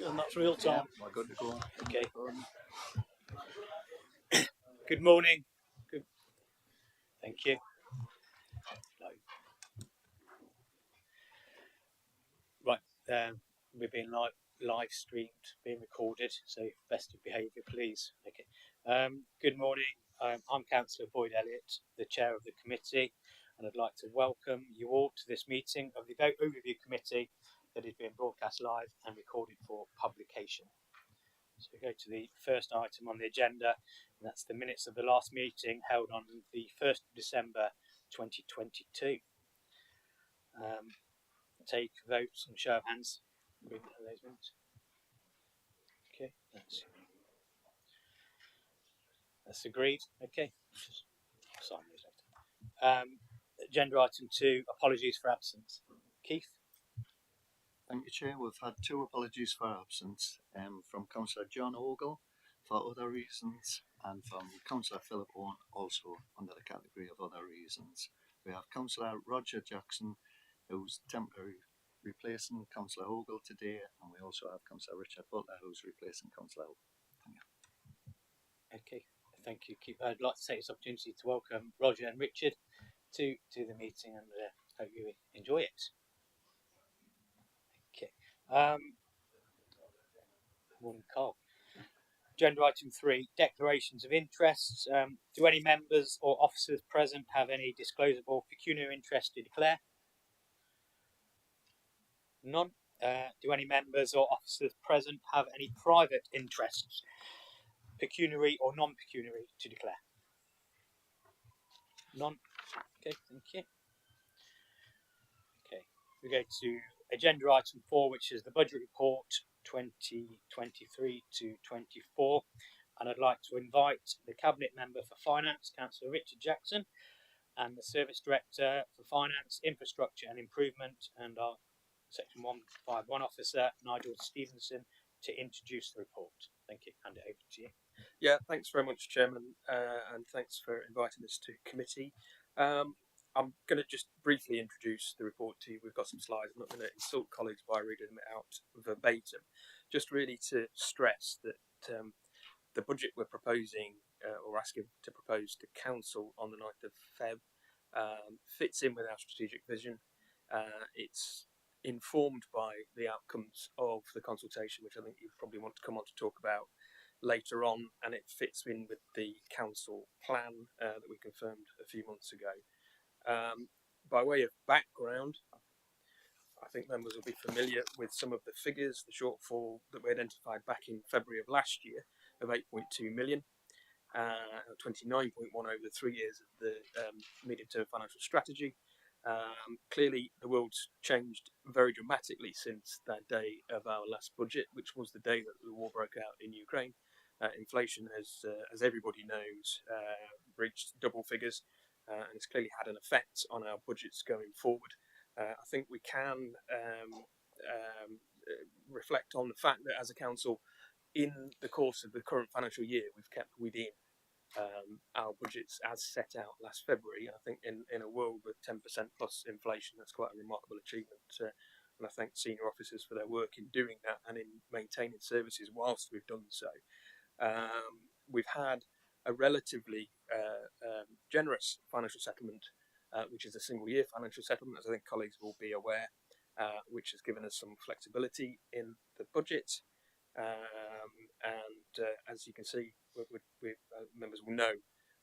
And that's real time. Yeah, we're good to go. Okay. Good morning. Good. Thank you. No. Right. We're being live streamed, being recorded, so festive behaviour, please. Okay. Good morning. I'm Councillor Boyd Elliott, the chair of the committee, and I'd like to welcome you all to this meeting of the Vote Overview Committee that is being broadcast live and recorded for publication. So we go to the first item on the agenda, and that's the minutes of the last meeting held on the 1st of December 2022. Take votes and show of hands. Those minutes. Okay, that's agreed. Okay, just sign those later. Agenda item 2, apologies for absence. Keith? Thank you, Chair. We've had 2 apologies for absence from Councillor John Ogle for other reasons and from Councillor Philip Owen also under the category of other reasons. We have Councillor Roger Jackson, who's temporarily replacing Councillor Ogle today, and we also have Councillor Richard Butler, who's replacing Councillor Ogle. Thank you. Okay, thank you, Keith. I'd like to take this opportunity to welcome Roger and Richard to the meeting, and hope you enjoy it. Okay. Morning, Carl. Agenda item 3, declarations of interests. Do any members or officers present have any disclosable pecuniary interest to declare? None. Do any members or officers present have any private interests, pecuniary or non-pecuniary, to declare? None. Okay, thank you. Okay, we go to agenda item 4, which is the budget report 2023 to 24. And I'd like to invite the Cabinet Member for Finance, Councillor Richard Jackson, and the Service Director for Finance, Infrastructure and Improvement, and our Section 151 Officer, Nigel Stevenson, to introduce the report. Thank you. Hand it over to you. Yeah, thanks very much, Chairman, and thanks for inviting us to committee. I'm going to just briefly introduce the report to you. We've got some slides. I'm not going to insult colleagues by reading them out verbatim, just really to stress that the budget we're proposing or asking to propose to Council on the 9th of Feb fits in with our strategic vision. It's informed by the outcomes of the consultation, which I think you probably want to come on to talk about later on, and it fits in with the council plan that we confirmed a few months ago. By way of background, I think members will be familiar with some of the figures. The shortfall that we identified back in February of last year of 8.2 million, 29.1 over the 3 years of the medium-term financial strategy. Clearly, the world's changed very dramatically since that day of our last budget, which was the day that the war broke out in Ukraine. Inflation, as everybody knows, reached double figures, and it's clearly had an effect on our budgets going forward. I think we can reflect on the fact that as a council, in the course of the current financial year, we've kept within our budgets as set out last February. I think in a world with 10% plus inflation, that's quite a remarkable achievement. And I thank senior officers for their work in doing that and in maintaining services whilst we've done so. We've had a relatively generous financial settlement, which is a single year financial settlement, as I think colleagues will be aware, which has given us some flexibility in the budget. As you can see, members will know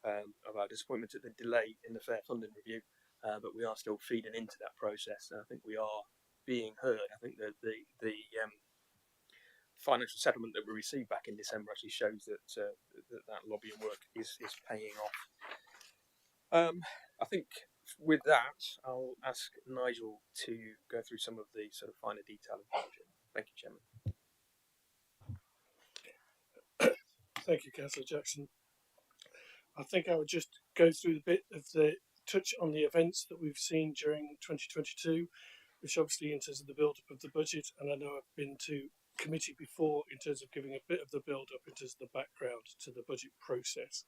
of our disappointment at the delay in the fair funding review, but we are still feeding into that process, and I think we are being heard. I think that the financial settlement that we received back in December actually shows that that lobbying work is paying off. I think with that, I'll ask Nigel to go through some of the sort of finer detail of the budget. Thank you, Chairman. Thank you, Councillor Jackson. I think I would just go through the bit of the touch on the events that we've seen during 2022, which obviously in terms of the build-up of the budget, and I know I've been to committee before in terms of giving a bit of the build-up in terms of the background to the budget process.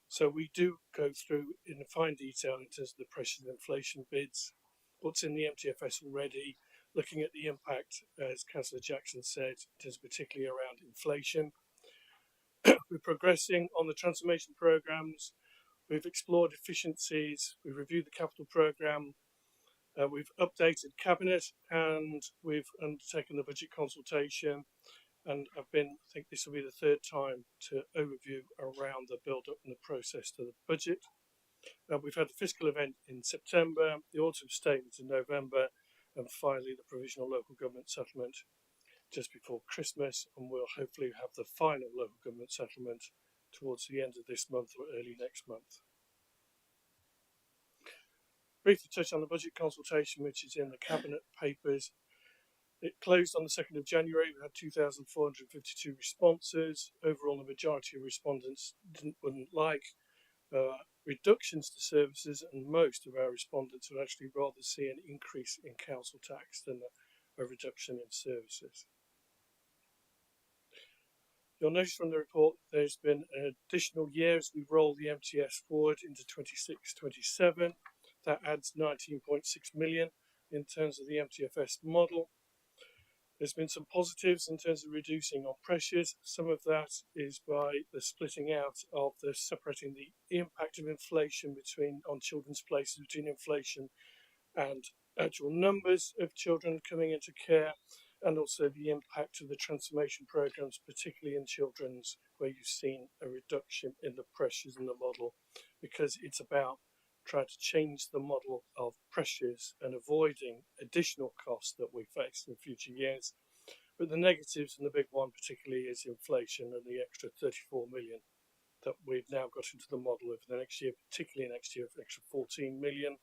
So we do go through in fine detail in terms of the pressures and inflation bids, what's in the MTFS already, looking at the impact, as Councillor Jackson said, it is particularly around inflation. We're progressing on the transformation programmes. We've explored efficiencies. We've reviewed the capital programme. We've updated cabinet, and we've undertaken the budget consultation. And I think this will be the third time to overview around the build-up and the process to the budget. We've had the fiscal event in September, the autumn statement in November, and finally the provisional local government settlement just before Christmas, and we'll hopefully have the final local government settlement towards the end of this month or early next month. Briefly touch on the budget consultation, which is in the cabinet papers. It closed on the 2nd of January. We had 2,452 responses. Overall, the majority of respondents wouldn't like reductions to services, and most of our respondents would actually rather see an increase in council tax than a reduction in services. You'll notice from the report there's been an additional year as we roll the MTS forward into 26-27. That adds 19.6 million in terms of the MTFS model. There's been some positives in terms of reducing on pressures. Some of that is by the splitting out of the separating the impact of inflation on children's places between inflation and actual numbers of children coming into care, and also the impact of the transformation programs, particularly in children's, where you've seen a reduction in the pressures in the model, because it's about trying to change the model of pressures and avoiding additional costs that we face in future years. But the negatives, and the big one particularly, is inflation and the extra 34 million that we've now got into the model over the next year, particularly next year, an extra 14 million.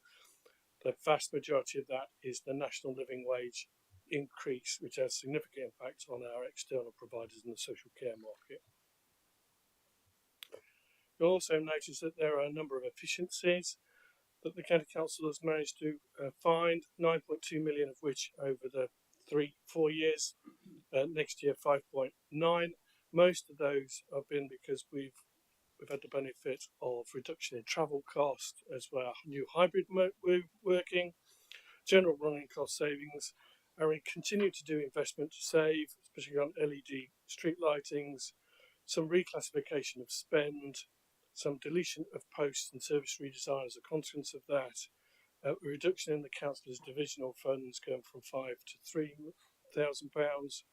The vast majority of that is the national living wage increase, which has significant impact on our external providers in the social care market. You'll also notice that there are a number of efficiencies that the County Council has managed to find, 9.2 million of which over the 3-4 years, next year 5.9. Most of those have been because we've had the benefit of reduction in travel cost as well, new hybrid working, general running cost savings, and we continue to do investment to save, especially on LED street lightings, some reclassification of spend, some deletion of posts and service redesign as a consequence of that, a reduction in the councillors' divisional funds going from £5,000 to £3,000,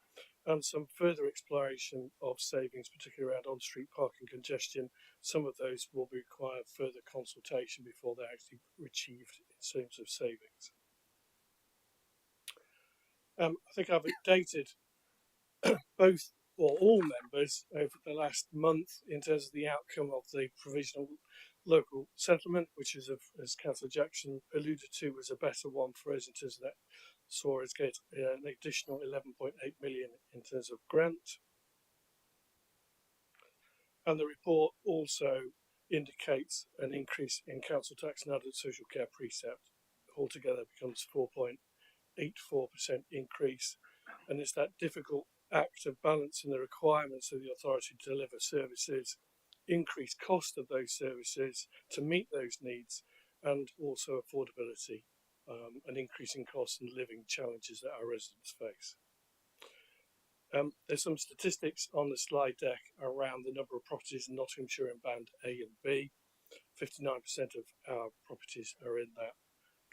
and some further exploration of savings, particularly around on-street parking congestion. Some of those will require further consultation before they're actually achieved in terms of savings. I think I've updated both or all members over the last month in terms of the outcome of the provisional local settlement, which is, as Councillor Jackson alluded to, was a better one for us in terms of that saw us get an additional 11.8 million in terms of grant. And the report also indicates an increase in council tax and adult social care precept. Altogether becomes 4.84% increase, and it's that difficult act of balancing the requirements of the authority to deliver services, increased cost of those services to meet those needs, and also affordability, and increasing costs and living challenges that our residents face. There's some statistics on the slide deck around the number of properties in Nottinghamshire in Band A and B. 59% of our properties are in that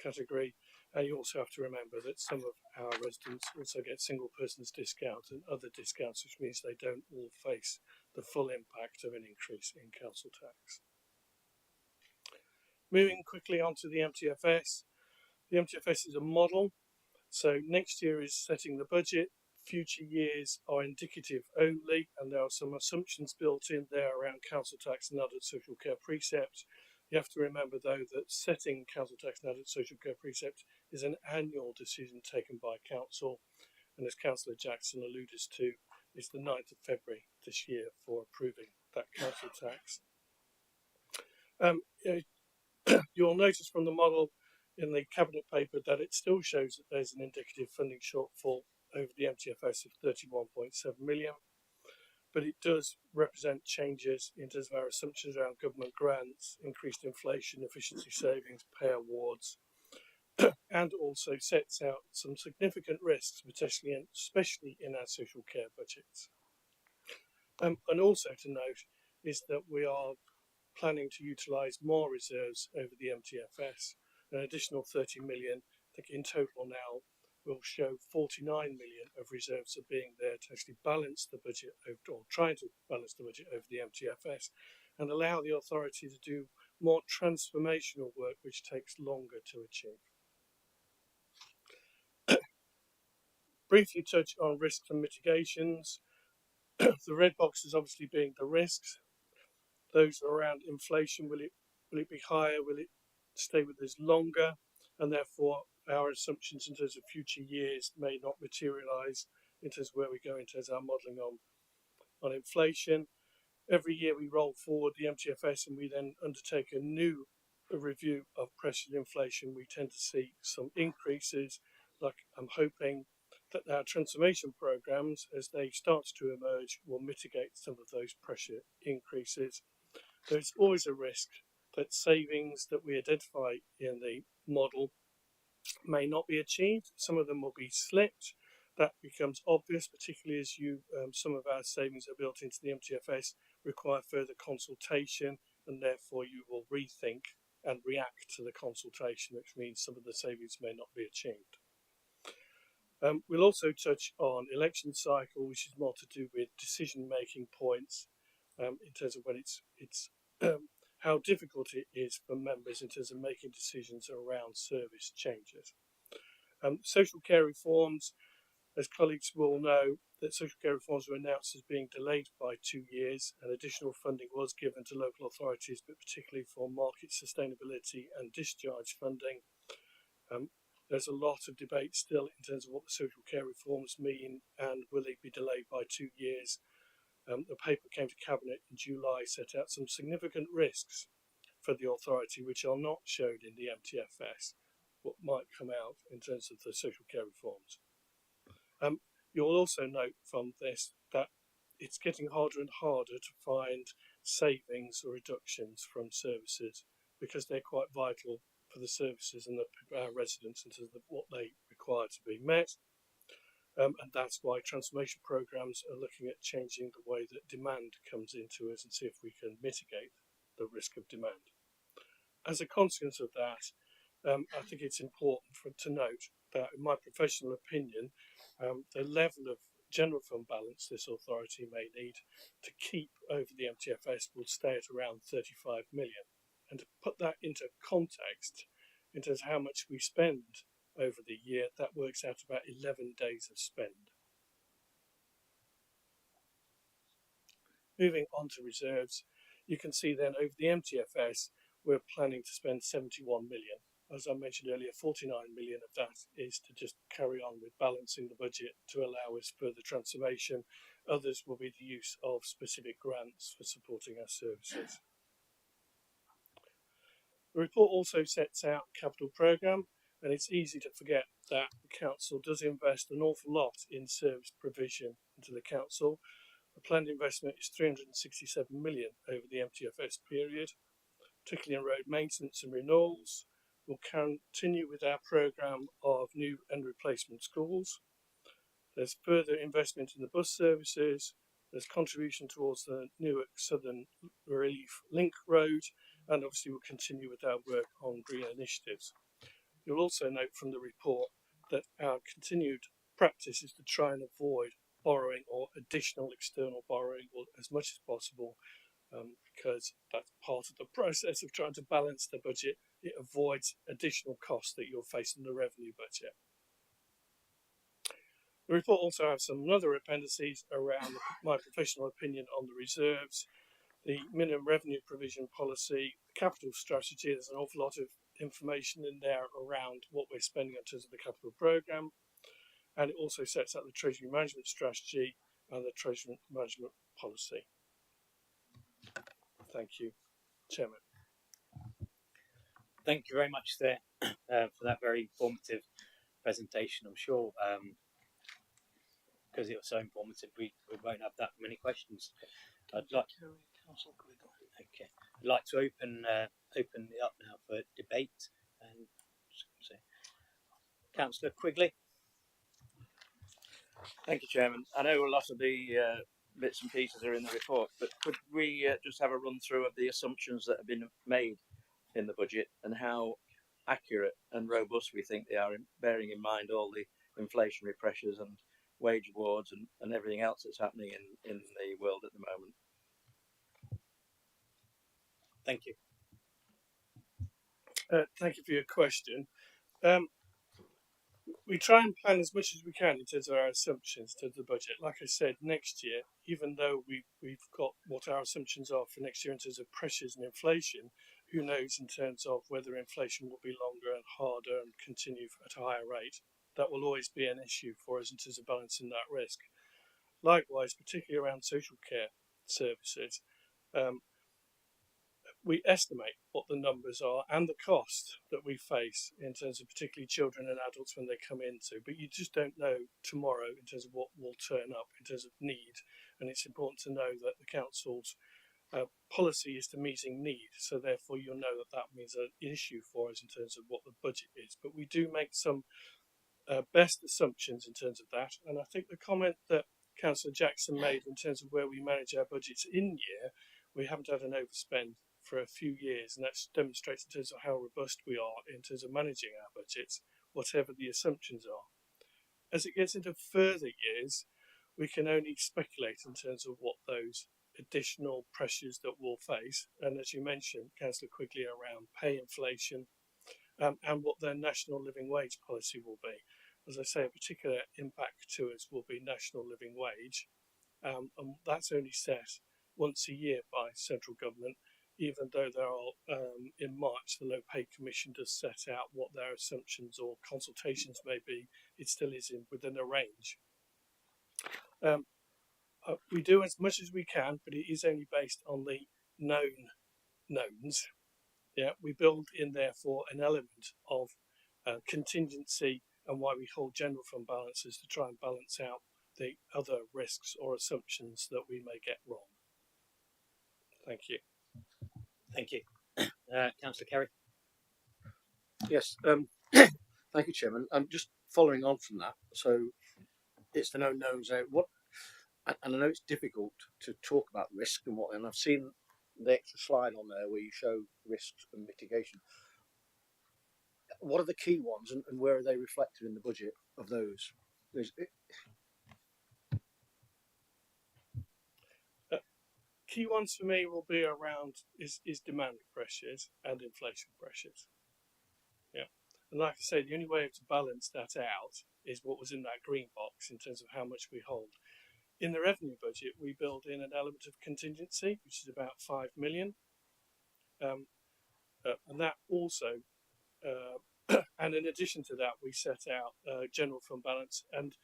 category. And you also have to remember that some of our residents also get single persons discount and other discounts, which means they don't all face the full impact of an increase in council tax. Moving quickly on to the MTFS. The MTFS is a model. So next year is setting the budget. Future years are indicative only, and there are some assumptions built in there around council tax and other social care precepts. You have to remember, though, that setting council tax and adult social care precepts is an annual decision taken by council, and as Councillor Jackson alluded to, it's the 9th of February this year for approving that council tax. You'll notice from the model in the cabinet paper that it still shows that there's an indicative funding shortfall over the MTFS of 31.7 million. But it does represent changes in terms of our assumptions around government grants, increased inflation, efficiency savings, pay awards, and also sets out some significant risks, especially in our social care budgets. And also to note is that we are planning to utilise more reserves over the MTFS, an additional 30 million. I think in total now will show 49 million of reserves are being there to actually balance the budget or trying to balance the budget over the MTFS and allow the authority to do more transformational work which takes longer to achieve. Briefly touch on risks and mitigations. The red boxes obviously being the risks. Those around inflation, will it be higher? Will it stay with us longer? And therefore our assumptions in terms of future years may not materialise in terms of where we go in terms of our modelling on inflation. Every year we roll forward the MTFS and we then undertake a new review of pressured inflation. We tend to see some increases, like I'm hoping that our transformation programs, as they start to emerge, will mitigate some of those pressure increases. There's always a risk that savings that we identify in the model may not be achieved. Some of them will be slipped. That becomes obvious, particularly as some of our savings are built into the MTFS, require further consultation, and therefore you will rethink and react to the consultation, which means some of the savings may not be achieved. We'll also touch on election cycle, which is more to do with decision-making points in terms of when it's how difficult it is for members in terms of making decisions around service changes. Social care reforms, as colleagues will know, that social care reforms were announced as being delayed by 2 years, and additional funding was given to local authorities, but particularly for market sustainability and discharge funding. There's a lot of debate still in terms of what the social care reforms mean and will they be delayed by 2 years. The paper came to Cabinet in July, set out some significant risks for the authority which are not shown in the MTFS, what might come out in terms of the social care reforms. You'll also note from this that it's getting harder and harder to find savings or reductions from services because they're quite vital for the services and our residents in terms of what they require to be met. And that's why transformation programs are looking at changing the way that demand comes into us and see if we can mitigate the risk of demand. As a consequence of that, I think it's important to note that, in my professional opinion, the level of general fund balance this authority may need to keep over the MTFS will stay at around 35 million. And to put that into context, in terms of how much we spend over the year, that works out about 11 days of spend. Moving on to reserves, you can see then over the MTFS, we're planning to spend 71 million. As I mentioned earlier, 49 million of that is to just carry on with balancing the budget to allow us further transformation. Others will be the use of specific grants for supporting our services. The report also sets out capital programme, and it's easy to forget that the council does invest an awful lot in service provision into the council. The planned investment is 367 million over the MTFS period, particularly in road maintenance and renewals. We'll continue with our programme of new and replacement schools. There's further investment in the bus services. There's contribution towards the Newark Southern Relief Link Road, and obviously we'll continue with our work on green initiatives. You'll also note from the report that our continued practice is to try and avoid borrowing or additional external borrowing as much as possible, because that's part of the process of trying to balance the budget. It avoids additional costs that you'll face in the revenue budget. The report also has some other appendices around my professional opinion on the reserves, the minimum revenue provision policy, the capital strategy. There's an awful lot of information in there around what we're spending in terms of the capital programme, and it also sets out the treasury management strategy and the treasury management policy. Thank you, Chairman. Thank you very much there for that very informative presentation. I'm sure because it was so informative, we won't have that many questions. I'd like to open it up now for debate. And Councillor Quigley. Thank you, Chairman. I know a lot of the bits and pieces are in the report, but could we just have a run through of the assumptions that have been made in the budget and how accurate and robust we think they are, bearing in mind all the inflationary pressures and wage awards and everything else that's happening in the world at the moment? Thank you. Thank you for your question. We try and plan as much as we can in terms of our assumptions to the budget. Like I said, next year, even though we've got what our assumptions are for next year in terms of pressures and inflation, who knows in terms of whether inflation will be longer and harder and continue at a higher rate. That will always be an issue for us in terms of balancing that risk. Likewise, particularly around social care services, we estimate what the numbers are and the cost that we face in terms of particularly children and adults when they come into, but you just don't know tomorrow in terms of what will turn up in terms of need. And it's important to know that the council's policy is to meeting need, so therefore you'll know that that means an issue for us in terms of what the budget is. But we do make some best assumptions in terms of that, and I think the comment that Councillor Jackson made in terms of where we manage our budgets in year, we haven't had an overspend for a few years, and that demonstrates in terms of how robust we are in terms of managing our budgets, whatever the assumptions are. As it gets into further years, we can only speculate in terms of what those additional pressures that we'll face, and as you mentioned, Councillor Quigley, around pay inflation and what their national living wage policy will be. As I say, a particular impact to us will be national living wage, and that's only set once a year by central government, even though there are, in March, the Low Pay Commission does set out what their assumptions or consultations may be. It still is within a range. We do as much as we can, but it is only based on the known knowns. Yeah, we build in therefore an element of contingency, and why we hold general fund balances to try and balance out the other risks or assumptions that we may get wrong. Thank you. Thank you. Councillor Kerry. Yes, thank you, Chairman. Just following on from that, so it's the known knowns out. And I know it's difficult to talk about risk and what, and I've seen the extra slide on there where you show risks and mitigation. What are the key ones, and where are they reflected in the budget of those? Key ones for me will be around is demand pressures and inflation pressures. Yeah, and like I say, the only way to balance that out is what was in that green box in terms of how much we hold. In the revenue budget, we build in an element of contingency, which is about 5 million, and that also, and in addition to that, we set out general fund balance, and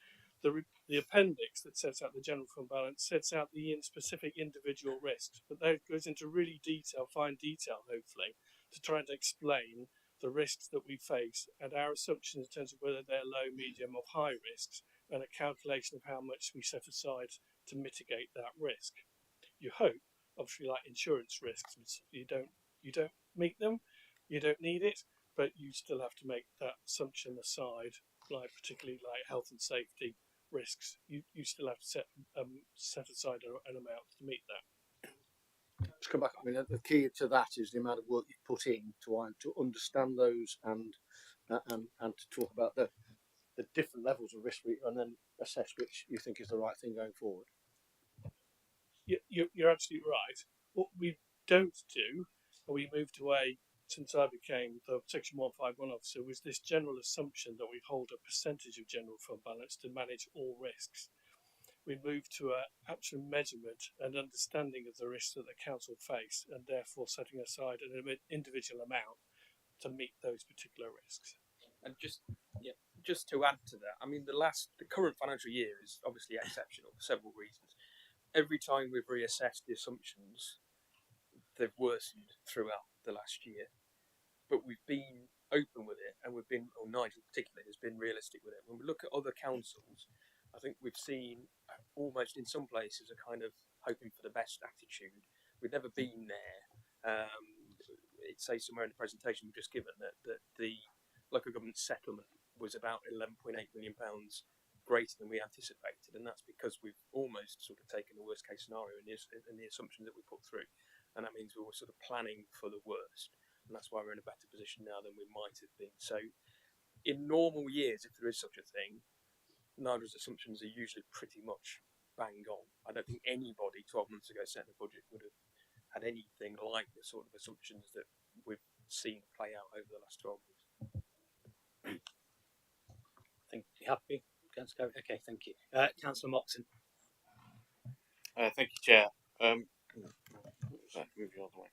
the appendix that sets out the general fund balance sets out the specific individual risks, but that goes into really fine detail, hopefully, to try and explain the risks that we face and our assumptions in terms of whether they're low, medium, or high risks, and a calculation of how much we set aside to mitigate that risk. You hope, obviously, like insurance risks, you don't meet them, you don't need it, but you still have to make that assumption aside, like particularly like health and safety risks. You still have to set aside an amount to meet that. Let's come back. I mean, the key to that is the amount of work you've put in to understand those and to talk about the different levels of risk and then assess which you think is the right thing going forward. You're absolutely right. What we don't do, or we moved away since I became the Section 151 officer, was this general assumption that we hold a percentage of general fund balance to manage all risks. We moved to an actual measurement and understanding of the risks that the council face, and therefore setting aside an individual amount to meet those particular risks. And just to add to that, I mean, the current financial year is obviously exceptional for several reasons. Every time we've reassessed the assumptions, they've worsened throughout the last year. But we've been open with it, and Nigel particularly has been realistic with it. When we look at other councils, I think we've seen almost in some places a kind of hoping for the best attitude. We've never been there. It says somewhere in the presentation we've just given that the local government settlement was about £11.8 million greater than we anticipated, and that's because we've almost sort of taken the worst case scenario in the assumptions that we put through, and that means we were sort of planning for the worst, and that's why we're in a better position now than we might have been. So, in normal years, if there is such a thing, NIDRA's assumptions are usually pretty much bang on. I don't think anybody 12 months ago setting a budget would have had anything like the sort of assumptions that we've seen play out over the last 12 months. I think you happy, Councillor? Okay, thank you. Councillor Moxon. Thank you, Chair. Move you all the way.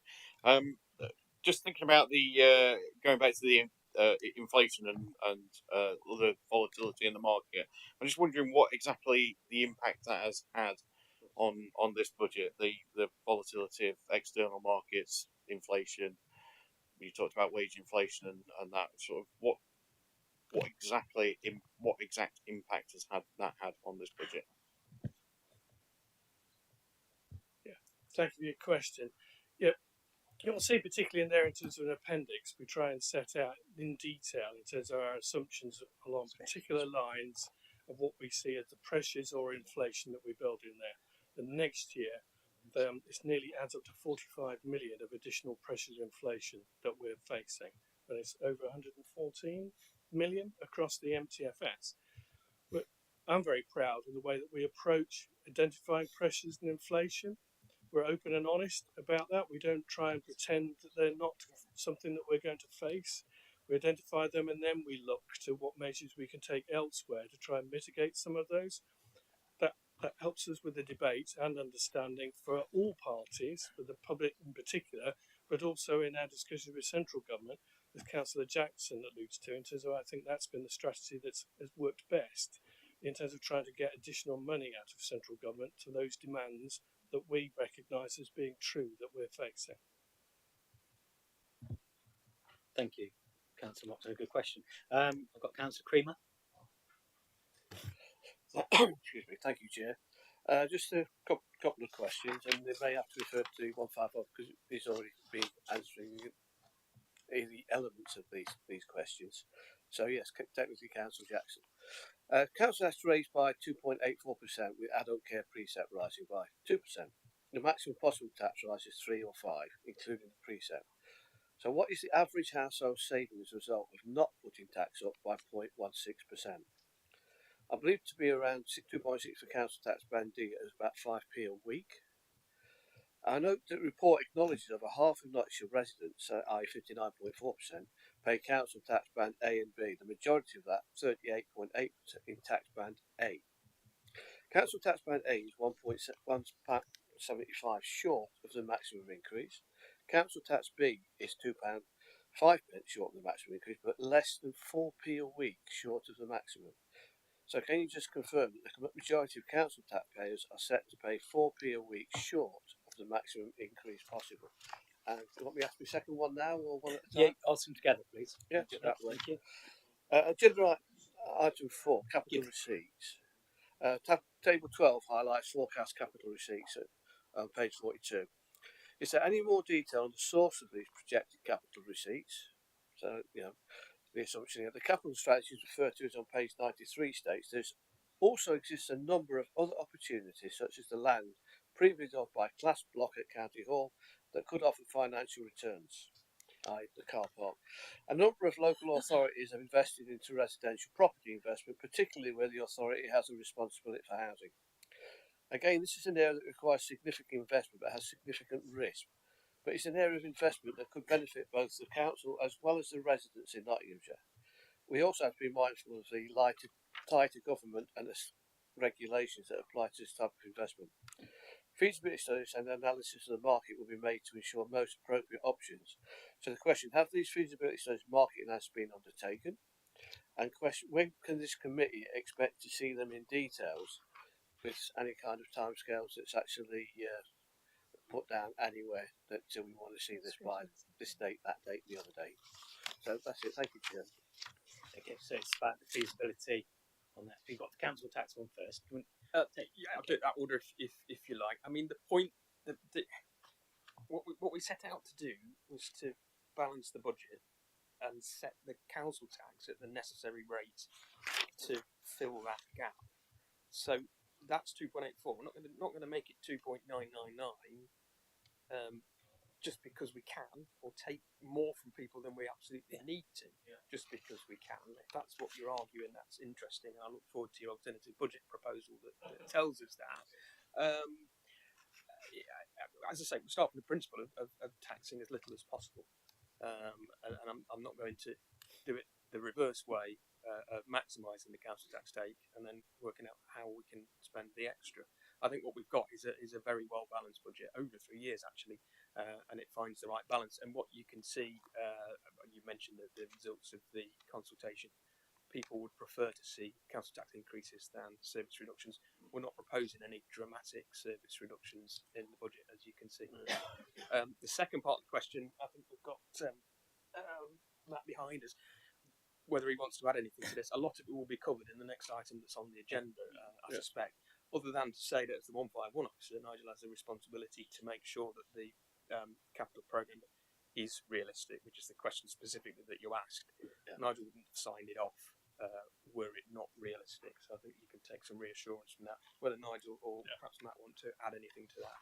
Just thinking about the going back to the inflation and the volatility in the market. I'm just wondering what exactly the impact that has had on this budget. The volatility of external markets, inflation. You talked about wage inflation and that sort of what exact impact has that had on this budget? Thank you for your question. Yeah, you'll see particularly in there in terms of an appendix, we try and set out in detail in terms of our assumptions along particular lines of what we see as the pressures or inflation that we build in there. And next year, this nearly adds up to 45 million of additional pressures of inflation that we're facing. And it's over 114 million across the MTFS. But I'm very proud of the way that we approach identifying pressures and inflation. We're open and honest about that. We don't try and pretend that they're not something that we're going to face. We identify them and then we look to what measures we can take elsewhere to try and mitigate some of those. That helps us with the debate and understanding for all parties, for the public in particular, but also in our discussions with central government, as Councillor Jackson alludes to, in terms of I think that's been the strategy that's has worked best in terms of trying to get additional money out of central government to those demands that we recognise as being true that we're facing. Thank you, Councillor Moxon. A good question. I've got Councillor Creamer. Excuse me. Thank you, Chair. Just a couple of questions, and they may have to refer to 155 because he's already been answering the elements of these questions. So yes, technically, Councillor Jackson. Council has to raise by 2.84% with adult care precept rising by 2%. The maximum possible tax rise is 3 or 5, including the precept. So what is the average household saving as a result of not putting tax up by 0.16%? I believe to be around 2.6 for council tax band D as about 5p a week. I note that the report acknowledges over half of Nottinghamshire residents, i.e. 59.4%, pay council tax band A and B, the majority of that, 38.8%, in tax band A. Council tax band A is £1.75 short of the maximum increase. Council tax B is £2.05 short of the maximum increase, but less than 4p a week short of the maximum. So can you just confirm that the majority of council taxpayers are set to pay 4p a week short of the maximum increase possible? And do you want me to ask my second one now or one at a time? Yeah, ask them together, please. Yeah, that way. Thank you. Agenda item 4, capital receipts. Table 12 highlights forecast capital receipts on page 42. Is there any more detail on the source of these projected capital receipts? So, the assumption here, the capital strategies referred to as on page 93 states there also exists a number of other opportunities, such as the land previously owned by Class Block at County Hall, that could offer financial returns, i.e. the car park. A number of local authorities have invested into residential property investment, particularly where the authority has a responsibility for housing. Again, this is an area that requires significant investment but has significant risk. But it's an area of investment that could benefit both the council as well as the residents in Nottinghamshire. We also have to be mindful of the tighter government and the regulations that apply to this type of investment. Feasibility studies and analysis of the market will be made to ensure most appropriate options. So the question, have these feasibility studies market analysis been undertaken? And question, when can this committee expect to see them in details with any kind of timescales that's actually put down anywhere that we want to see this by this date, that date, the other date. So that's it. Thank you, Chair. Okay, so it's about the feasibility on that. You've got the council tax one first. I'll do it that order if you like. I mean, the point that what we set out to do was to balance the budget and set the council tax at the necessary rate to fill that gap. So that's 2.84. We're not going to make it 2.999 just because we can, or take more from people than we absolutely need to, just because we can. If that's what you're arguing, that's interesting. I look forward to your alternative budget proposal that tells us that. As I say, we start from the principle of taxing as little as possible, and I'm not going to do it the reverse way of maximising the council tax take and then working out how we can spend the extra. I think what we've got is a very well balanced budget over 3 years actually, and it finds the right balance. And what you can see, you mentioned the results of the consultation. People would prefer to see council tax increases than service reductions. We're not proposing any dramatic service reductions in the budget, as you can see. The second part of the question, I think we've got Matt behind us, whether he wants to add anything to this. A lot of it will be covered in the next item that's on the agenda, I suspect, other than to say that as the 151 officer, Nigel has a responsibility to make sure that the capital programme is realistic, which is the question specifically that you asked. Nigel wouldn't have signed it off were it not realistic, so I think you can take some reassurance from that. Whether Nigel or perhaps Matt want to add anything to that.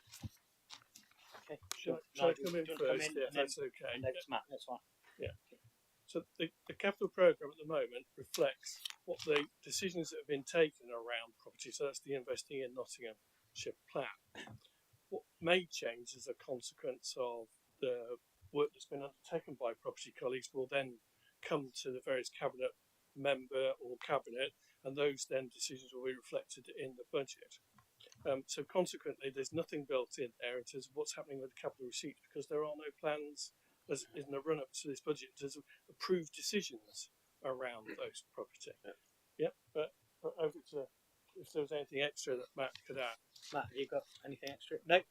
Okay. Shall I Nigel, come in do you want to come first? in If and then that's okay. next Matt, that's fine. So the capital programme at the moment reflects what the decisions that have been taken around property. So that's the Investing in Nottinghamshire plan. What may change as a consequence of the work that's been undertaken by property colleagues will then come to the various cabinet member or cabinet, and those then decisions will be reflected in the budget. So consequently, there's nothing built in there in terms of what's happening with the capital receipts because there are no plans as in the run-up to this budget to approved decisions around those property. But over to if there was anything extra that Matt could add. Matt, have you got anything extra? No.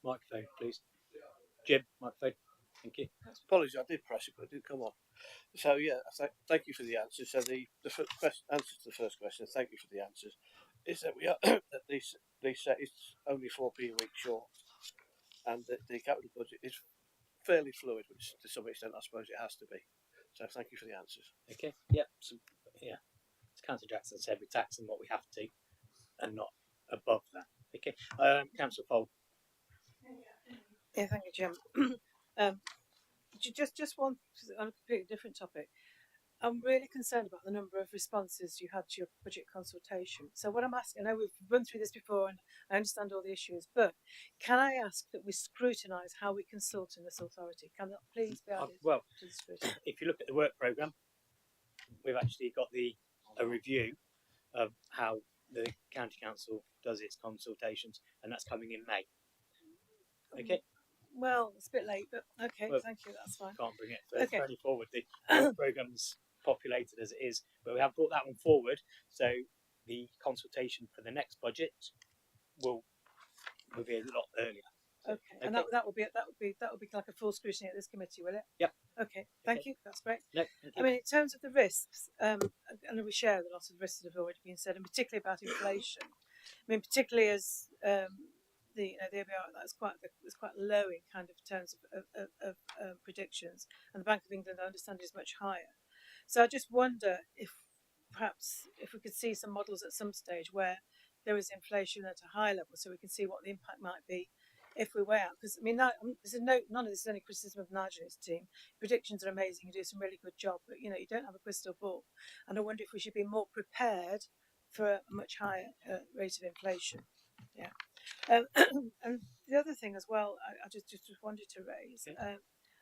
Microphone, please. Jim, microphone. Thank you. Apologies, I did press it, but it didn't come on. So thank you for the answers. So the answer to the first question, thank you for the answers, is that we are that this is only 4p a week short, and the capital budget is fairly fluid, which to some extent I suppose it has to be. So thank you for the answers. Okay. Yep. So, as Councillor Jackson said, we're taxing what we have to, and not above that. Okay. Councillor Fold. Yeah, thank you, Jim. Just one on a completely different topic. I'm really concerned about the number of responses you had to your budget consultation. So what I'm asking, I know we've run through this before and I understand all the issues, but can I ask that we scrutinise how we consult in this authority? Can that please be added to the scrutiny? If you look at the work programme, we've actually got a review of how the county council does its consultations, and that's coming in May. Okay. Well, it's a bit late, but okay, Well, thank you, that's fine. Can't bring it Okay. further forward. The work programme's populated as it is, but we have brought that one forward. So the consultation for the next budget will be a lot earlier. Okay, and that will be like a full scrutiny at this committee, will it? Yep. Okay, thank you. That's great. No, thank you. I mean, in terms of the risks, I know we share a lot of the risks that have already been said, and particularly about inflation. I mean, particularly as the ABR that's quite low in kind of terms of predictions, and the Bank of England, I understand, is much higher. So I just wonder if perhaps if we could see some models at some stage where there is inflation at a high level, so we can see what the impact might be if we weigh out. Because I mean, none of this is any criticism of Nigel and his team. Predictions are amazing; you do some really good job, but you don't have a crystal ball. And I wonder if we should be more prepared for a much higher rate of inflation. Yeah. And the other thing as well, I just wanted to raise,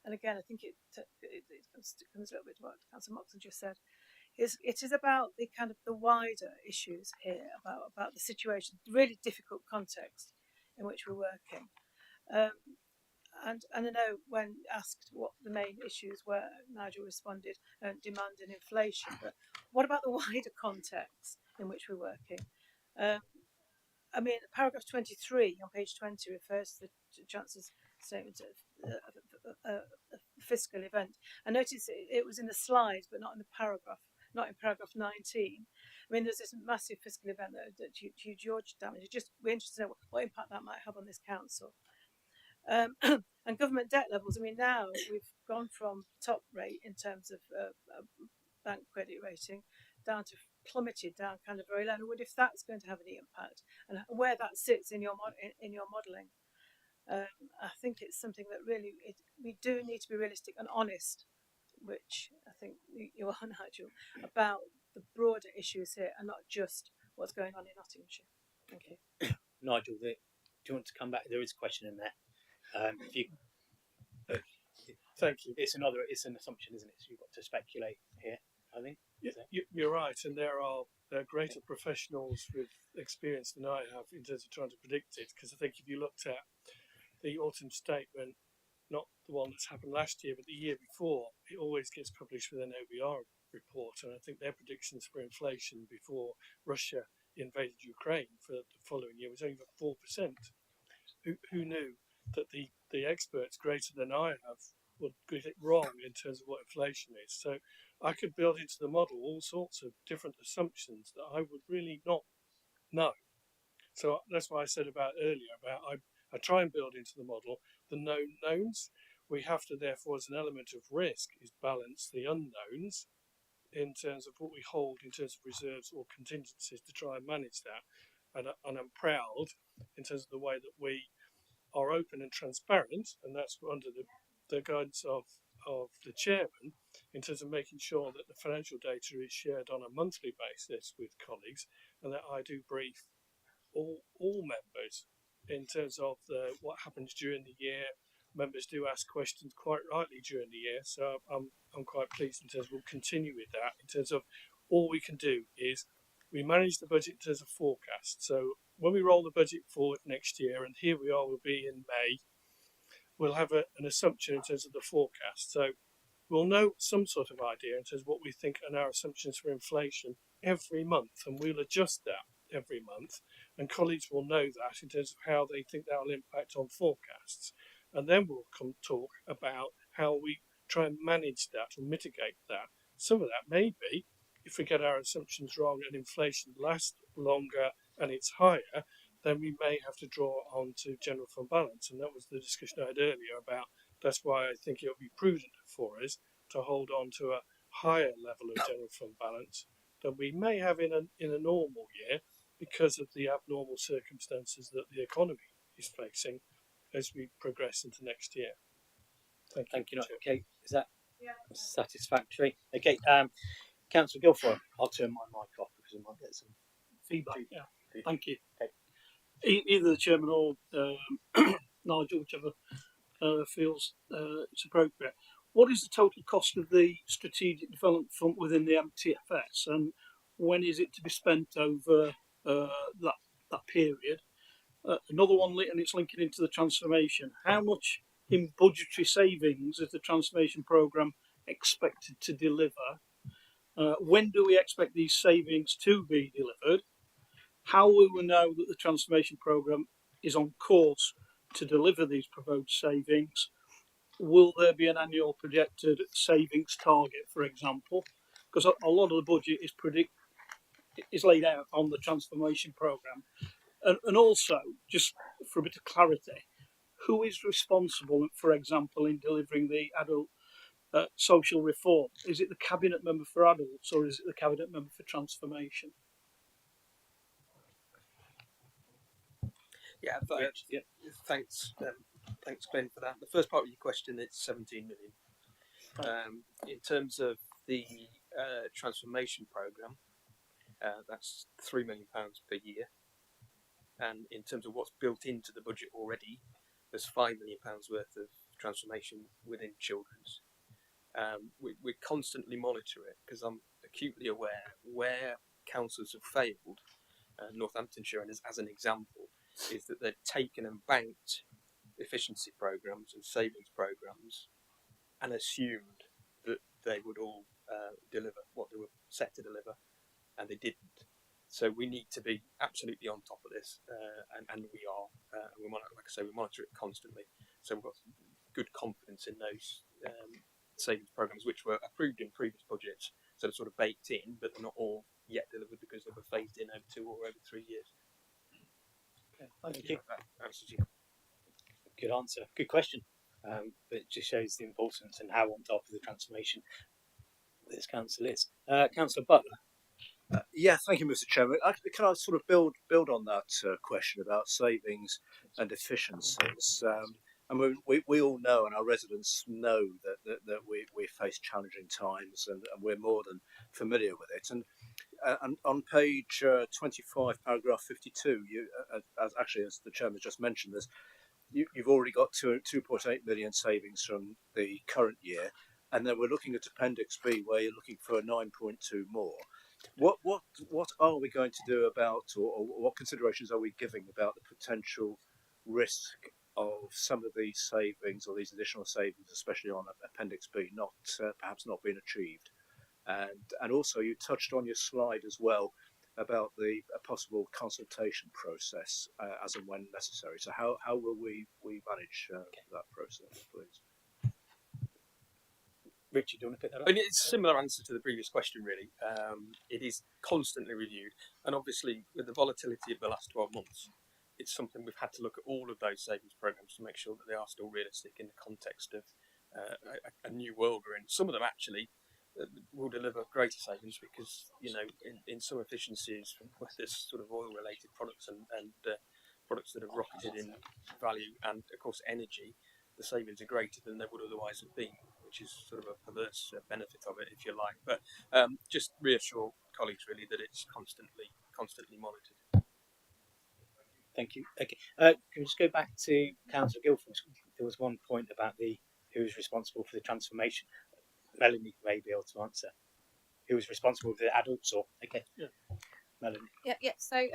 and again, I think it comes a little bit to what Councillor Moxon just said. It is about the kind of the wider issues here about the situation, the really difficult context in which we're working. And I know when asked what the main issues were, Nigel responded, demand and inflation. But what about the wider context in which we're working? I mean, paragraph 23 on page 20 refers to the Chancellor's statement of a fiscal event. I noticed it was in the slides, but not in the paragraph. not in paragraph 19. I mean, there's this massive fiscal event that Hugh George damage. We're interested to know what impact that might have on this council. And government debt levels. I mean, now we've gone from top rate in terms of bank credit rating down to plummeted down kind of very low. I wonder if that's going to have any impact and where that sits in your modelling. I think it's something that really we do need to be realistic and honest, which I think you are, Nigel, about the broader issues here and not just what's going on in Nottinghamshire. Thank you. Nigel, do you want to come back? There is a question in there. If you, Thank you. it's an assumption, isn't it? So you've got to speculate here, I think. You're right, and there are greater professionals with experience than I have in terms of trying to predict it. Because I think if you looked at the autumn statement, not the one that's happened last year, but the year before, it always gets published with an OBR report, and I think their predictions for inflation before Russia invaded Ukraine for the following year was over 4%. Who knew that the experts greater than I have would get it wrong in terms of what inflation is? So I could build into the model all sorts of different assumptions that I would really not know. So that's why I said about earlier about I try and build into the model the known knowns. We have to therefore, as an element of risk, is balance the unknowns in terms of what we hold in terms of reserves or contingencies to try and manage that. And I'm proud in terms of the way that we are open and transparent, and that's under the guidance of the chairman in terms of making sure that the financial data is shared on a monthly basis with colleagues, and that I do brief all members in terms of what happens during the year. Members do ask questions quite rightly during the year, so I'm quite pleased in terms of we'll continue with that. In terms of all we can do is we manage the budget in terms of forecast. So when we roll the budget forward next year, and here we are, we'll be in May, we'll have an assumption in terms of the forecast. So we'll know some sort of idea in terms of what we think and our assumptions for inflation every month, and we'll adjust that every month. And colleagues will know that in terms of how they think that will impact on forecasts. And then we'll come talk about how we try and manage that or mitigate that. Some of that may be, if we get our assumptions wrong and inflation lasts longer and it's higher, then we may have to draw on to general fund balance. And that was the discussion I had earlier about that's why I think it would be prudent for us to hold on to a higher level of general fund balance than we may have in a normal year because of the abnormal circumstances that the economy is facing as we progress into next year. Thank you. Okay, is that satisfactory? Okay, Councillor Guilfoyle, I'll turn my mic off because I might get some feedback. Yeah, feedback. Thank you. Okay. Either the chairman or Nigel, whichever feels it's appropriate. What is the total cost of the strategic development fund within the MTFS, and when is it to be spent over that period? Another one, and it's linking into the transformation. How much in budgetary savings is the transformation programme expected to deliver? When do we expect these savings to be delivered? How will we know that the transformation programme is on course to deliver these proposed savings? Will there be an annual projected savings target, for example? Because a lot of the budget is laid out on the transformation programme. And also, just for a bit of clarity, who is responsible, for example, in delivering the adult social reform? Is it the cabinet member for adults, or is it the cabinet member for transformation? Yeah, thanks, Glenn, for that. The first part of your question, it's 17 million. In terms of the transformation programme, that's £3 million per year. And in terms of what's built into the budget already, there's £5 million worth of transformation within children's. We constantly monitor it because I'm acutely aware where councils have failed. Northamptonshire, and as an example, is that they've taken and banked efficiency programmes and savings programmes and assumed that they would all deliver what they were set to deliver, and they didn't. So we need to be absolutely on top of this, and we are. And we monitor, like I say, we monitor it constantly. So we've got good confidence in those savings programmes, which were approved in previous budgets So they're sort of baked in, but they're not all yet delivered because they were phased in over 2 or over 3 years. Okay, thank you. That answers your Good answer. Good question. But it just shows the importance and how on top of the transformation this council is. Councillor Butler. Yeah, thank you, Mr. Chairman. Can I sort of build on that question about savings and efficiencies? And we all know, and our residents know that we face challenging times, and we're more than familiar with it. And on page 25, paragraph 52, as the chairman just mentioned, you've already got 2.8 million savings from the current year, and then we're looking at Appendix B, where you're looking for 9.2 more. What are we going to do about, or what considerations are we giving about the potential risk of some of these savings or these additional savings, especially on Appendix B, perhaps not being achieved? And also, you touched on your slide as well about a possible consultation process as and when necessary. So how will we manage that process, please? Richard, do you want to pick that up? And it's a similar answer to the previous question, really. It is constantly reviewed, and obviously, with the volatility of the last 12 months, it's something we've had to look at all of those savings programs to make sure that they are still realistic in the context of a new world we're in. Some of them actually will deliver greater savings because, in some efficiencies, there's sort of oil-related products and products that have rocketed in value, and of course energy, the savings are greater than they would otherwise have been, which is sort of a perverse benefit of it, if you like. But just reassure colleagues really that it's constantly monitored. Thank you. Okay, can we just go back to Councillor Guilford? There was one point about who's responsible for the transformation. Melanie may be able to answer. Who was responsible for the adults, or okay, Yeah. Melanie. Yeah. So,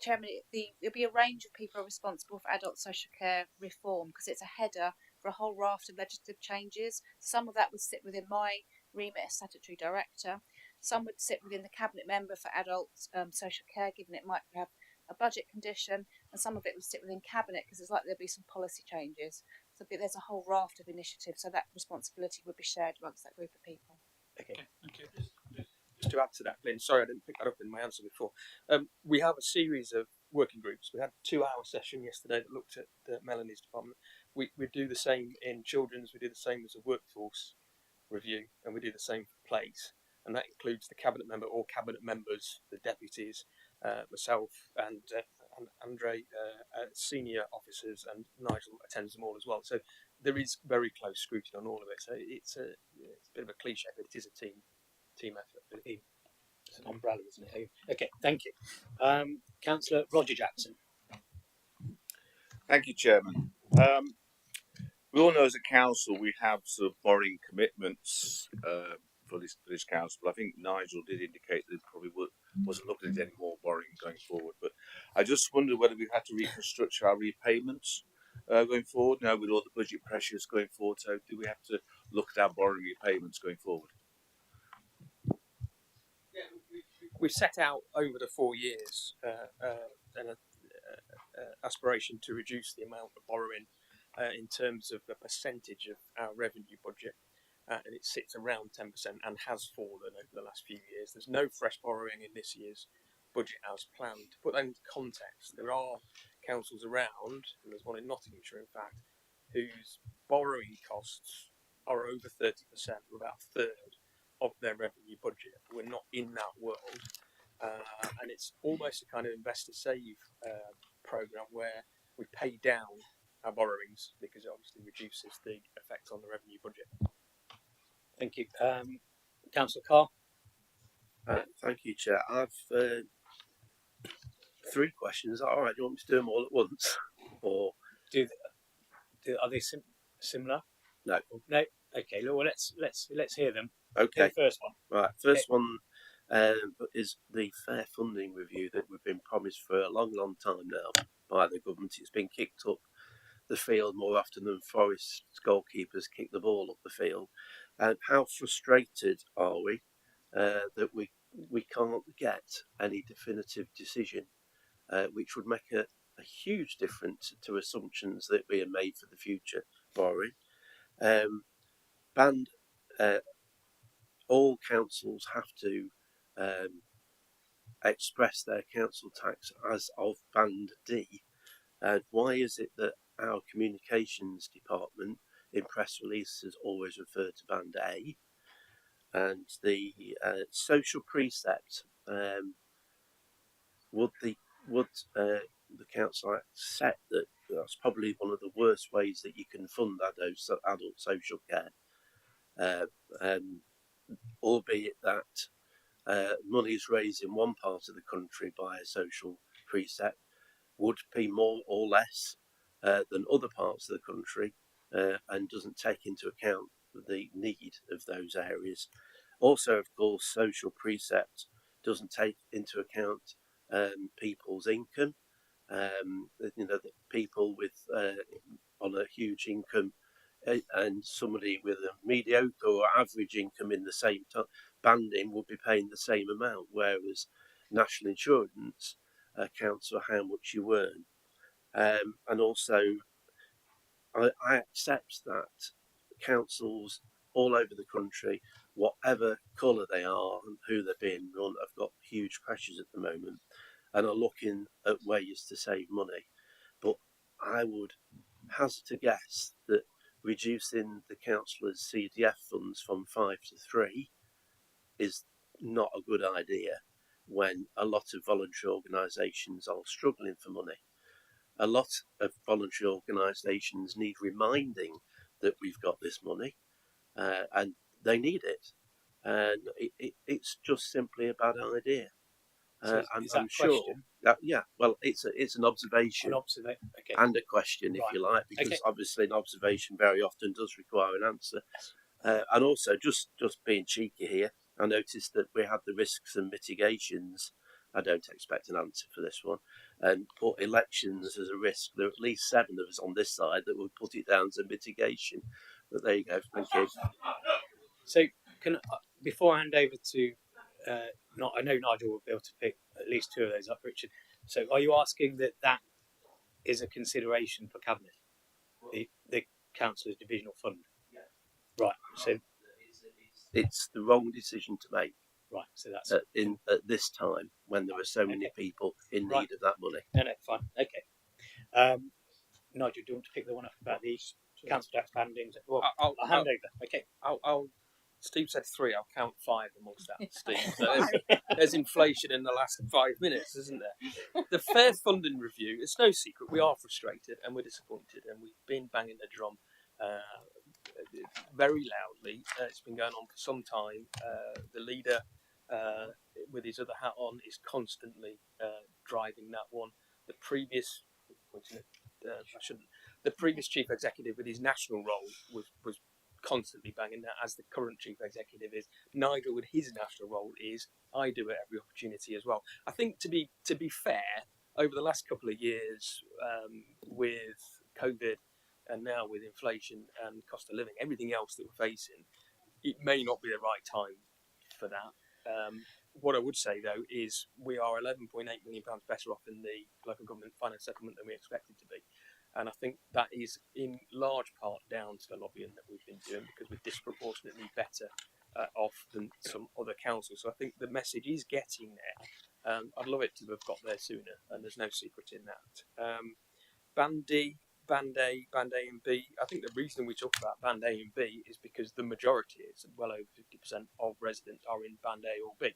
Chairman, there'll be a range of people responsible for adult social care reform because it's a header for a whole raft of legislative changes. Some of that would sit within my remit as statutory director. Some would sit within the cabinet member for adult social care, given it might have a budget condition, and some of it would sit within cabinet because it's likely there'll be some policy changes. So there's a whole raft of initiatives, so that responsibility would be shared amongst that group of people. Okay. Just to add to that, Lynn, sorry I didn't pick that up in my answer before. We have a series of working groups. We had a 2-hour session yesterday that looked at Melanie's department. We do the same in children's, we do the same as a workforce review, and we do the same for place. And that includes the cabinet member or cabinet members, the deputies, myself and Andre, senior officers, and Nigel attends them all as well. So there is very close scrutiny on all of it. So it's a bit of a cliche, but it is a team effort. It's an umbrella, isn't it? Okay, thank you. Councillor Roger Jackson. Thank you, Chairman. We all know as a council we have sort of borrowing commitments for this council, but I think Nigel did indicate that it probably wasn't looking at any more borrowing going forward. But I just wondered whether we've had to reconstruct our repayments going forward now with all the budget pressures going forward. So do we have to look at our borrowing repayments going forward? We've set out over the 4 years an aspiration to reduce the amount of borrowing in terms of the percentage of our revenue budget, and it sits around 10% and has fallen over the last few years. There's no fresh borrowing in this year's budget as planned. To put that into context, there are councils around, and there's one in Nottinghamshire in fact, whose borrowing costs are over 30%, or about a third of their revenue budget. We're not in that world, and it's almost a kind of investor save program where we pay down our borrowings because it obviously reduces the effect on the revenue budget. Thank you. Councillor Carr. Thank you, Chair. I've 3 questions. All right, do you want me to do them all at once, or Are they similar? No. No. Okay. Well, let's hear them. Okay. The first one. Right. First one is the fair funding review that we've been promised for a long, long time now by the government. It's been kicked up the field more often than Forest goalkeepers kick the ball up the field. And how frustrated are we that we can't get any definitive decision, which would make a huge difference to assumptions that we have made for the future borrowing. Band all councils have to express their council tax as of Band D. Why is it that our communications department in press releases always refer to Band A? And the social precept, would the council accept that that's probably one of the worst ways that you can fund adult social care, albeit that money is raised in one part of the country by a social precept would be more or less than other parts of the country, and doesn't take into account the need of those areas. Also, of course, social precept doesn't take into account people's income. The people with on a huge income and somebody with a mediocre or average income in the same banding would be paying the same amount, whereas national insurance accounts for how much you earn. And also, I accept that councils all over the country, whatever colour they are and who they're being run, have got huge pressures at the moment and are looking at ways to save money. But I would hazard to guess that reducing the councillors' CDF funds from 5 to 3 is not a good idea when a lot of voluntary organisations are struggling for money. A lot of voluntary organisations need reminding that we've got this money, and they need it. And it's just simply a bad idea. I'm sure that, well, it's an observation, okay, and a question, if Right. you like, because Okay. obviously an observation very often does require an answer. And also, just being cheeky here, I noticed that we had the risks and mitigations. I don't expect an answer for this one. And put elections as a risk. There are at least 7 of us on this side that would put it down as a mitigation. But there you go. Thank you. So, before I hand over to, I know Nigel will be able to pick at least 2 of those up, Richard. So, are you asking that is a consideration for cabinet, the councillor's divisional fund? Yeah. Right. So it's the wrong decision to make. Right. So that's at this time when there are so many people in need of that money. No, fine. Okay. Nigel, do you want to pick the one up about the council tax bandings? Well, I'll hand over. Okay. Steve said 3. I'll count 5 amongst that, Steve. So there's inflation in the last 5 minutes, isn't there? The fair funding review, it's no secret, we are frustrated and we're disappointed, and we've been banging the drum very loudly. It's been going on for some time. The leader, with his other hat on, is constantly driving that one. The previous, the previous chief executive with his national role was constantly banging that, as the current chief executive is. Nigel with his national role is, I do it every opportunity as well. I think to be fair, over the last couple of years, with COVID and now with inflation and cost of living, everything else that we're facing, it may not be the right time for that. What I would say though is we are £11.8 million better off in the local government finance settlement than we expected to be. And I think that is in large part down to the lobbying that we've been doing, because we're disproportionately better off than some other councils. So I think the message is getting there. I'd love it to have got there sooner, and there's no secret in that. Band D, Band A, Band A and B. I think the reason we talk about Band A and B is because the majority, it's well over 50% of residents are in Band A or B.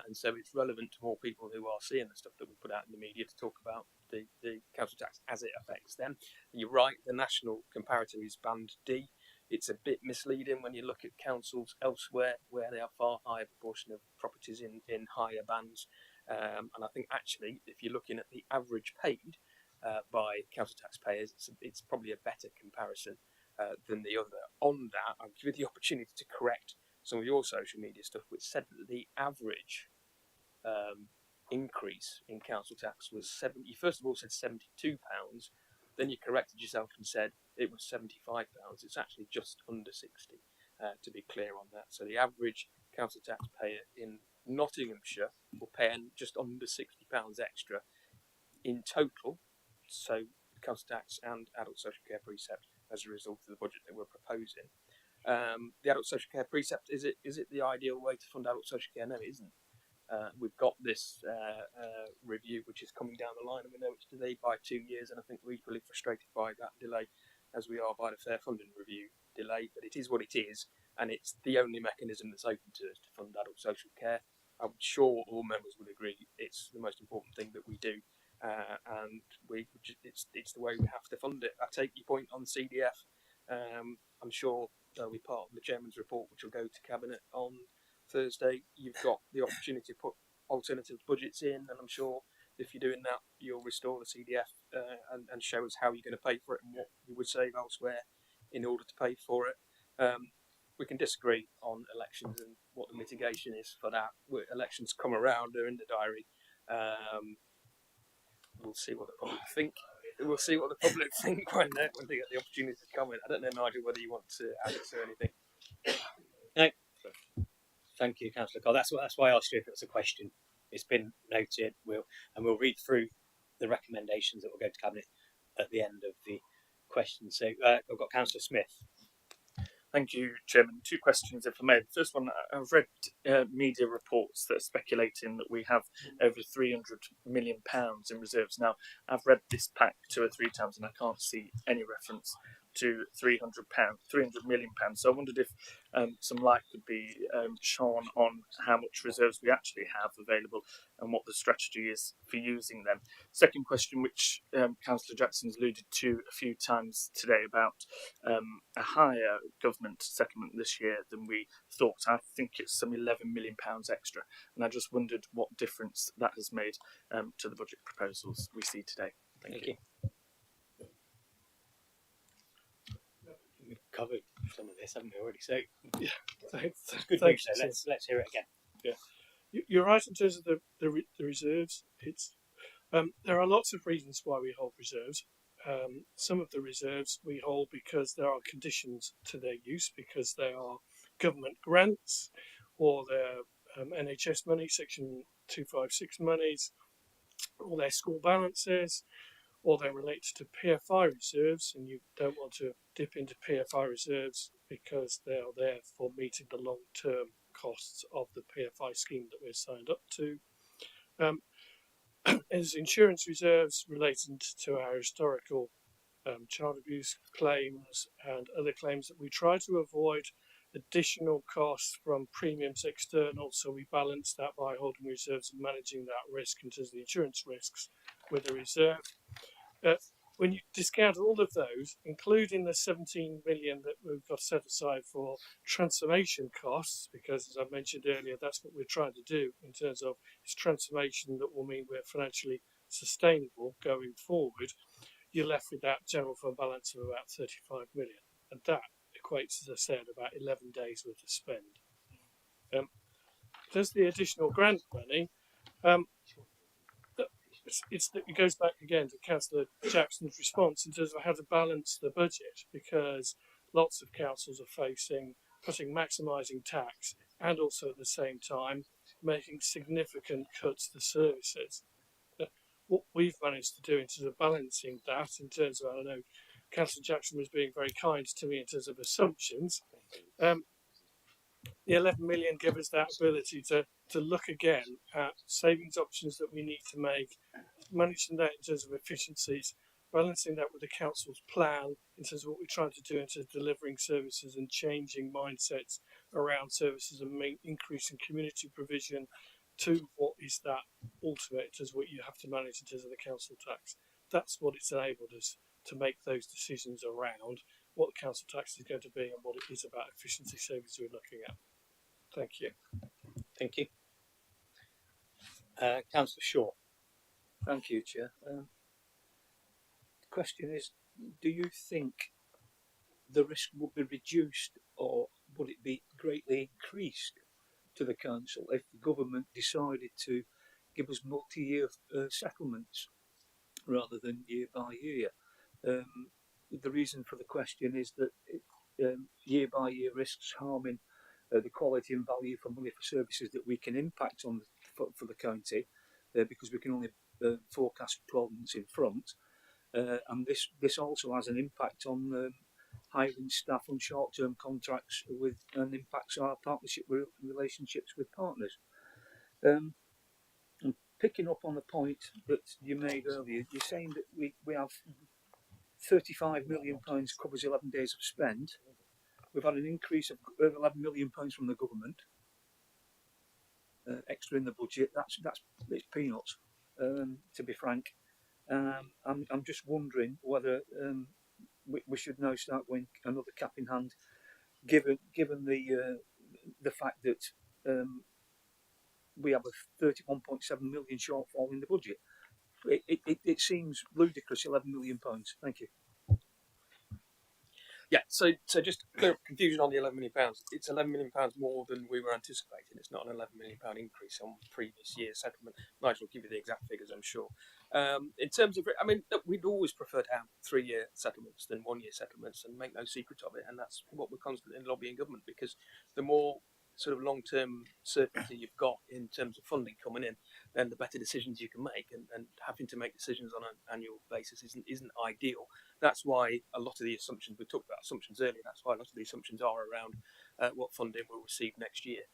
And so it's relevant to more people who are seeing the stuff that we put out in the media to talk about the council tax as it affects them. You're right, the national comparator is Band D. It's a bit misleading when you look at councils elsewhere where they have far higher proportion of properties in higher bands. And I think actually, if you're looking at the average paid by council taxpayers, it's probably a better comparison than the other. On that, I'll give you the opportunity to correct some of your social media stuff, which said that the average increase in council tax was you first of all said £72, then you corrected yourself and said it was £75. It's actually just under 60, to be clear on that. So the average council taxpayer in Nottinghamshire will pay just under £60 extra in total, so council tax and adult social care precept, as a result of the budget that we're proposing. The adult social care precept, is it the ideal way to fund adult social care? No, it isn't. We've got this review which is coming down the line, and we know it's delayed by 2 years, and I think we're equally frustrated by that delay as we are by the fair funding review delay. But it is what it is, and it's the only mechanism that's open to us to fund adult social care. I'm sure all members would agree it's the most important thing that we do, and it's the way we have to fund it. I take your point on CDF. I'm sure that'll be part of the chairman's report, which will go to cabinet on Thursday. You've got the opportunity to put alternative budgets in, and I'm sure if you're doing that, you'll restore the CDF and show us how you're going to pay for it and what you would save elsewhere in order to pay for it. We can disagree on elections and what the mitigation is for that. Elections come around, they're in the diary. We'll see what the public think. We'll see what the public think when they get the opportunity to comment. I don't know, Nigel, whether you want to add to anything. No. Thank you, Councillor Cole. That's why I asked you if it was a question. It's been noted. We'll read through the recommendations that will go to cabinet at the end of the question. So I've got Councillor Smith. Thank you, Chairman. 2 questions, if I may. The first one, I've read media reports that are speculating that we have over £300 million in reserves. Now, I've read this pack 2 or 3 times and I can't see any reference to £300 million. So I wondered if some light could be shone on how much reserves we actually have available and what the strategy is for using them. Second question, which Councillor Jackson's alluded to a few times today about a higher government settlement this year than we thought. I think it's some £11 million extra, and I just wondered what difference that has made to the budget proposals we see today. Thank you. We've covered some of this, haven't we already? So Yeah, thanks. it's good Thanks, news. So let's hear it again. Yeah, you're right in terms of the reserves. It's there are lots of reasons why we hold reserves. Some of the reserves we hold because there are conditions to their use, because they are government grants or they're NHS money, Section 256 monies, or their school balances, or they're related to PFI reserves, and you don't want to dip into PFI reserves because they are there for meeting the long-term costs of the PFI scheme that we're signed up to. There's insurance reserves relating to our historical child abuse claims and other claims that we try to avoid additional costs from premiums external, so we balance that by holding reserves and managing that risk in terms of the insurance risks with a reserve. When you discount all of those, including the 17 million that we've got set aside for transformation costs, because as I mentioned earlier, that's what we're trying to do in terms of this transformation that will mean we're financially sustainable going forward, you're left with that general fund balance of about 35 million. And that equates, as I said, about 11 days worth of spend. There's the additional grant money. It goes back again to Councillor Jackson's response in terms of how to balance the budget, because lots of councils are putting maximising tax and also at the same time making significant cuts to services. What we've managed to do in terms of balancing that, in terms of, I know Councillor Jackson was being very kind to me in terms of assumptions. The 11 million give us that ability to look again at savings options that we need to make, managing that in terms of efficiencies, balancing that with the council's plan in terms of what we're trying to do in terms of delivering services and changing mindsets around services and increasing community provision to what is that ultimate in terms of what you have to manage in terms of the council tax. That's what it's enabled us to make those decisions around what the council tax is going to be and what it is about efficiency savings we're looking at. Thank you. Thank you. Councillor Shaw. Thank you, Chair. The question is, do you think the risk would be reduced or would it be greatly increased to the council if the government decided to give us multi-year settlements rather than year by year? The reason for the question is that year by year risks harming the quality and value for money for services that we can impact on for the county, because we can only forecast problems in front, and this also has an impact on hiring staff on short-term contracts with and impacts our partnership relationships with partners. And picking up on the point that you made earlier, you're saying that we have £35 million covers 11 days of spend. We've had an increase of over £11 million from the government, extra in the budget. It's peanuts, to be frank. I'm just wondering whether we should now start going another cap in hand, given the fact that we have a 31.7 million shortfall in the budget. It seems ludicrous, £11 million. Thank you. Yeah, so just clear up confusion on the £11 million. It's £11 million more than we were anticipating. It's not an £11 million increase on previous year's settlement. Nigel will give you the exact figures, I'm sure. In terms of, I mean, look, we'd always prefer to have 3-year settlements than 1-year settlements, and make no secret of it. And that's what we're constantly lobbying government, because the more sort of long-term certainty you've got in terms of funding coming in, then the better decisions you can make. And having to make decisions on an annual basis isn't ideal. That's why a lot of the assumptions, we talked about assumptions earlier, that's why a lot of the assumptions are around what funding we'll receive next year.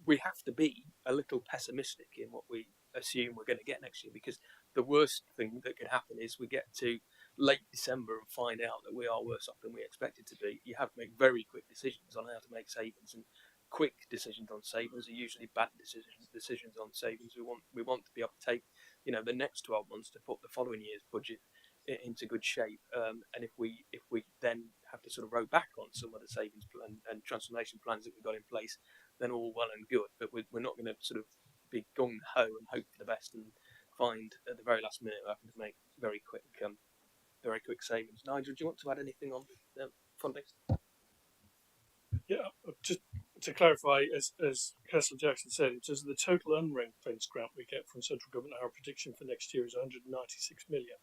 We have to be a little pessimistic in what we assume we're going to get next year, because the worst thing that could happen is we get to late December and find out that we are worse off than we expected to be. You have to make very quick decisions on how to make savings, and quick decisions on savings are usually bad decisions on savings. We want to be able to take, the next 12 months to put the following year's budget into good shape, and if we then have to sort of row back on some of the savings plan and transformation plans that we've got in place, then all well and good. But we're not going to sort of be gung ho and hope for the best and find at the very last minute we're having to make very quick savings. Nigel, do you want to add anything on funding? Yeah, just to clarify, as Councillor Jackson said, in terms of the total unring-fenced grant we get from central government, our prediction for next year is 196 million.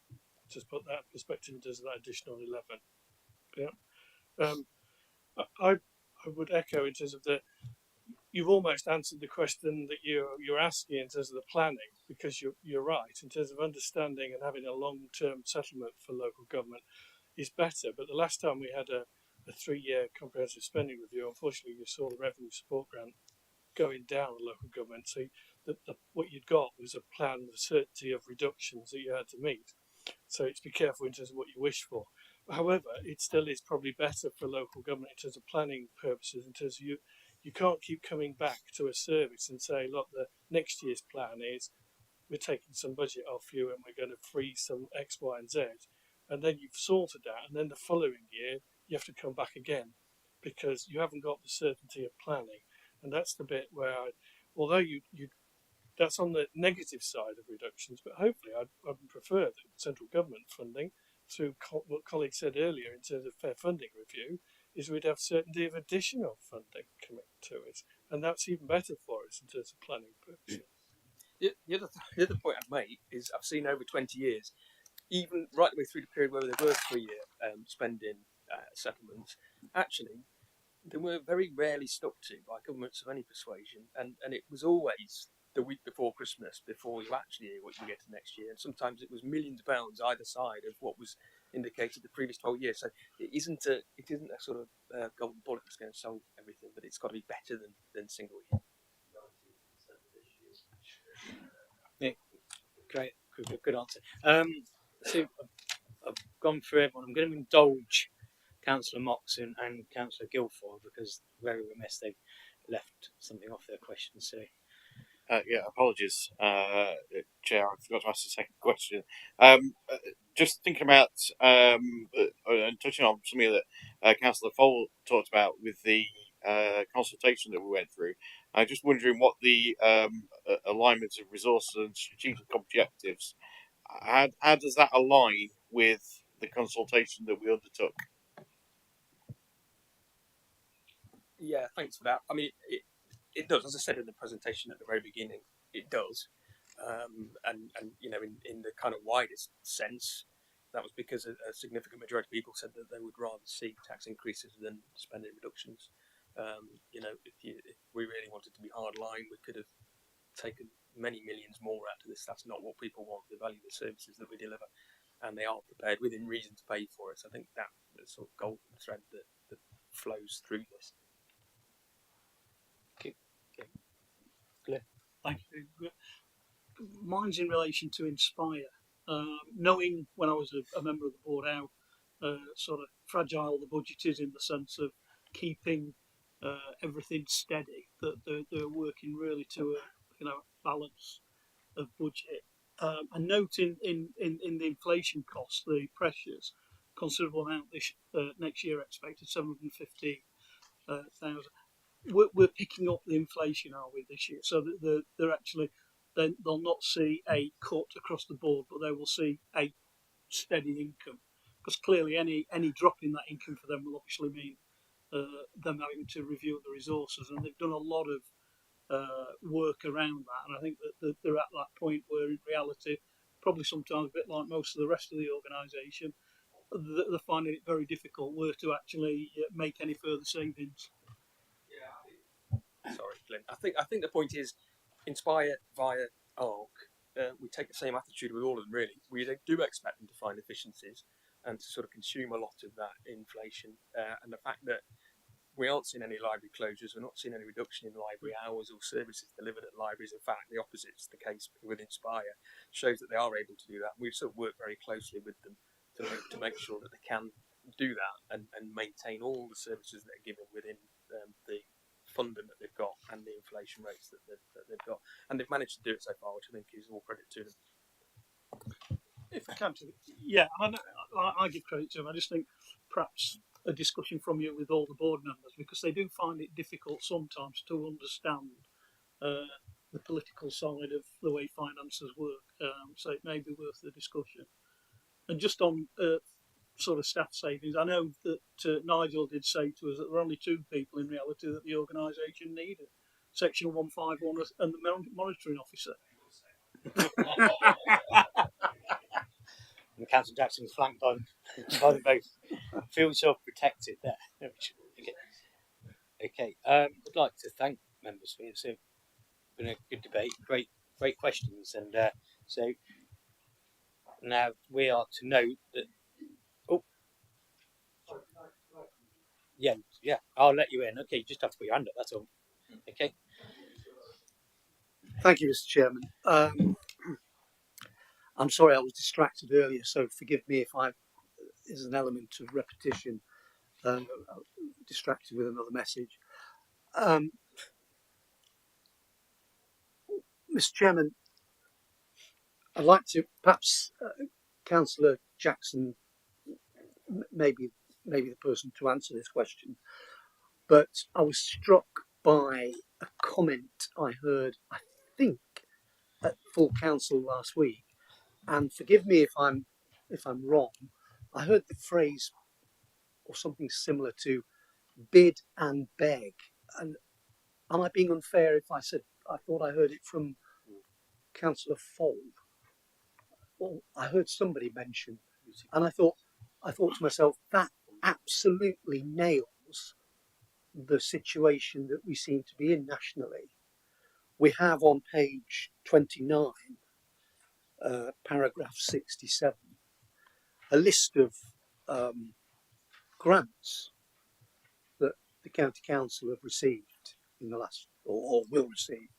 Just put that in perspective in terms of that additional 11. Yeah, I would echo in terms of you've almost answered the question that you're asking in terms of the planning, because you're right in terms of understanding and having a long-term settlement for local government is better. But the last time we had a 3-year comprehensive spending review, unfortunately, you saw the revenue support grant going down the local government. So what you'd got was a plan with certainty of reductions that you had to meet. So it's be careful in terms of what you wish for. However, it still is probably better for local government in terms of planning purposes, in terms of you can't keep coming back to a service and say, look, the next year's plan is we're taking some budget off you and we're going to freeze some X, Y, and Z. And then you've sorted that, and then the following year you have to come back again because you haven't got the certainty of planning. And that's the bit where, although that's on the negative side of reductions, but hopefully I'd prefer that central government funding, through what colleagues said earlier in terms of fair funding review, is we'd have certainty of additional funding coming to it. And that's even better for us in terms of planning purposes. The other point I'd make is I've seen over 20 years, even right the way through the period where there were 3-year spending settlements, actually they were very rarely stuck to by governments of any persuasion, and it was always the week before Christmas before you actually hear what you get next year, and sometimes it was millions of pounds either side of what was indicated the previous 12 years. So it isn't a sort of golden bullet that's going to solve everything, but it's got to be better than single year. Yeah, great, good answer. So I've gone through everyone. I'm going to indulge Councillor Moxon and Councillor Guilford because very remiss they've left something off their question. So yeah, apologies, Chair. I forgot to ask the second question. Just thinking about and touching on something that Councillor Fowle talked about with the consultation that we went through. I'm just wondering what the alignment of resources and strategic objectives. How does that align with the consultation that we undertook? Yeah, thanks for that. I mean, it does, as I said in the presentation at the very beginning, it does. And in the kind of widest sense, that was because a significant majority of people said that they would rather see tax increases than spending reductions. If we really wanted to be hardline, we could have taken many millions more out of this. That's not what people want. They value the services that we deliver. and they are prepared within reason to pay for it. So I think that the sort of golden thread that flows through this. Thank you. Mine's in relation to Inspire. Knowing when I was a member of the board how sort of fragile the budget is in the sense of keeping everything steady, that they're working really to a balance of budget. And noting in the inflation costs, the pressures, considerable amount this next year expected, 750,000. We're picking up the inflation, are we, this year? So that they're actually, they'll not see a cut across the board, but they will see a steady income. Because clearly any drop in that income for them will obviously mean them having to review the resources. And they've done a lot of work around that. And I think that they're at that point where in reality, probably sometimes a bit like most of the rest of the organisation, they're finding it very difficult where to actually make any further savings. Sorry, Glenn. I think the point is, Inspire via ARC, we take the same attitude with all of them, really. We do expect them to find efficiencies and to sort of consume a lot of that inflation. And the fact that we aren't seeing any library closures, we're not seeing any reduction in library hours or services delivered at libraries. In fact, the opposite is the case with Inspire, shows that they are able to do that. We've sort of worked very closely with them to make sure that they can do that and maintain all the services that are given within the funding that they've got and the inflation rates that they've got, and they've managed to do it so far, which I think is all credit to them. If I can, yeah, I give credit to them. I just think perhaps a discussion from you with all the board members, because they do find it difficult sometimes to understand the political side of the way finances work. So it may be worth the discussion. And just on sort of staff savings, I know that Nigel did say to us that there were only two people in reality that the organisation needed: Section 151 and the monitoring officer. And Councillor Jackson was flanked by them both. Feel yourself protected there. Okay. I'd like to thank members for it. It's been a good debate, great questions, and so now we are to note that. Oh, yeah, I'll let you in. Okay, you just have to put your hand up. That's all. Okay. Thank you, Mr. Chairman. I'm sorry I was distracted earlier, so forgive me if there's an element of repetition, distracted with another message. Mr. Chairman, I'd like to perhaps Councillor Jackson may be the person to answer this question, but I was struck by a comment I heard, I think, at full council last week, and forgive me if I'm wrong. I heard the phrase or something similar to bid and beg, and am I being unfair if I said I thought I heard it from Councillor Fold? Well, I heard somebody mention, and I thought to myself, that absolutely nails the situation that we seem to be in nationally. We have on page 29, paragraph 67, a list of grants that the County Council have received in the last, or will receive.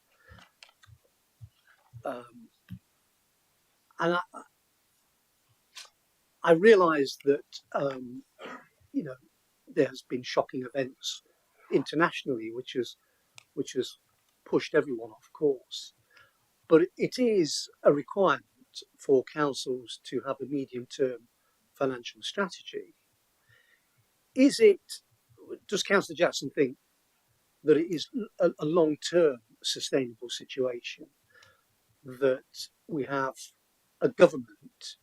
And I realise that there has been shocking events internationally, which has pushed everyone off course. But it is a requirement for councils to have a medium-term financial strategy. Does Councillor Jackson think that it is a long-term sustainable situation that we have a government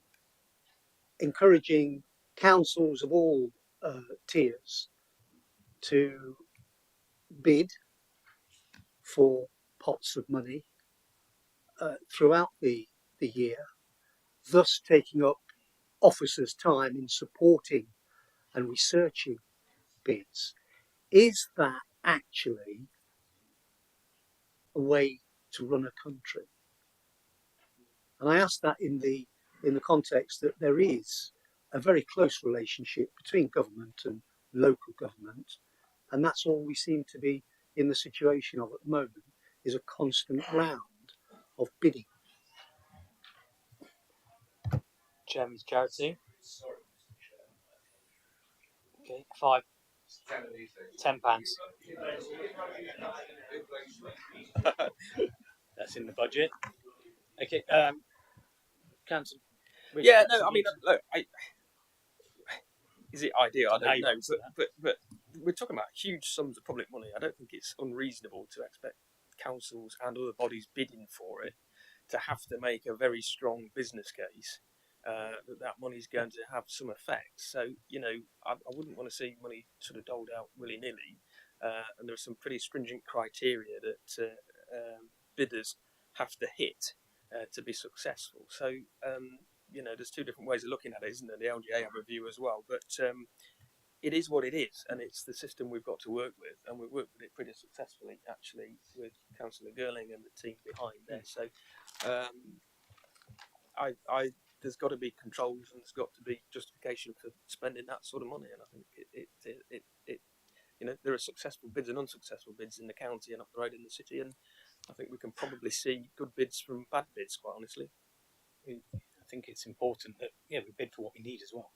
encouraging councils of all tiers to bid for pots of money throughout the year, thus taking up officers' time in supporting and researching bids? Is that actually a way to run a country? And I ask that in the in the context that there is a very close relationship between government and local government, and that's all we seem to be in the situation of at the moment, is a constant round of bidding. Chairman's charity. Okay, £5, £10. That's in the budget. Okay, Council. Yeah, no, I mean, look, is it ideal? I don't know, but we're talking about huge sums of public money. I don't think it's unreasonable to expect councils and other bodies bidding for it to have to make a very strong business case that money is going to have some effect. So, you know, I wouldn't want to see money sort of doled out willy-nilly. And there are some pretty stringent criteria that bidders have to hit to be successful. So, you know, there's two different ways of looking at it, isn't there? The LGA have a view as well, but it is what it is, and it's the system we've got to work with, and we've worked with it pretty successfully, actually, with Councillor Girling and the team behind there. So, there's got to be controls, and there's got to be justification for spending that sort of money, and I think it you know, there are successful bids and unsuccessful bids in the county and up the road in the city, and I think we can probably see good bids from bad bids, quite honestly. I think it's important that we bid for what we need as well.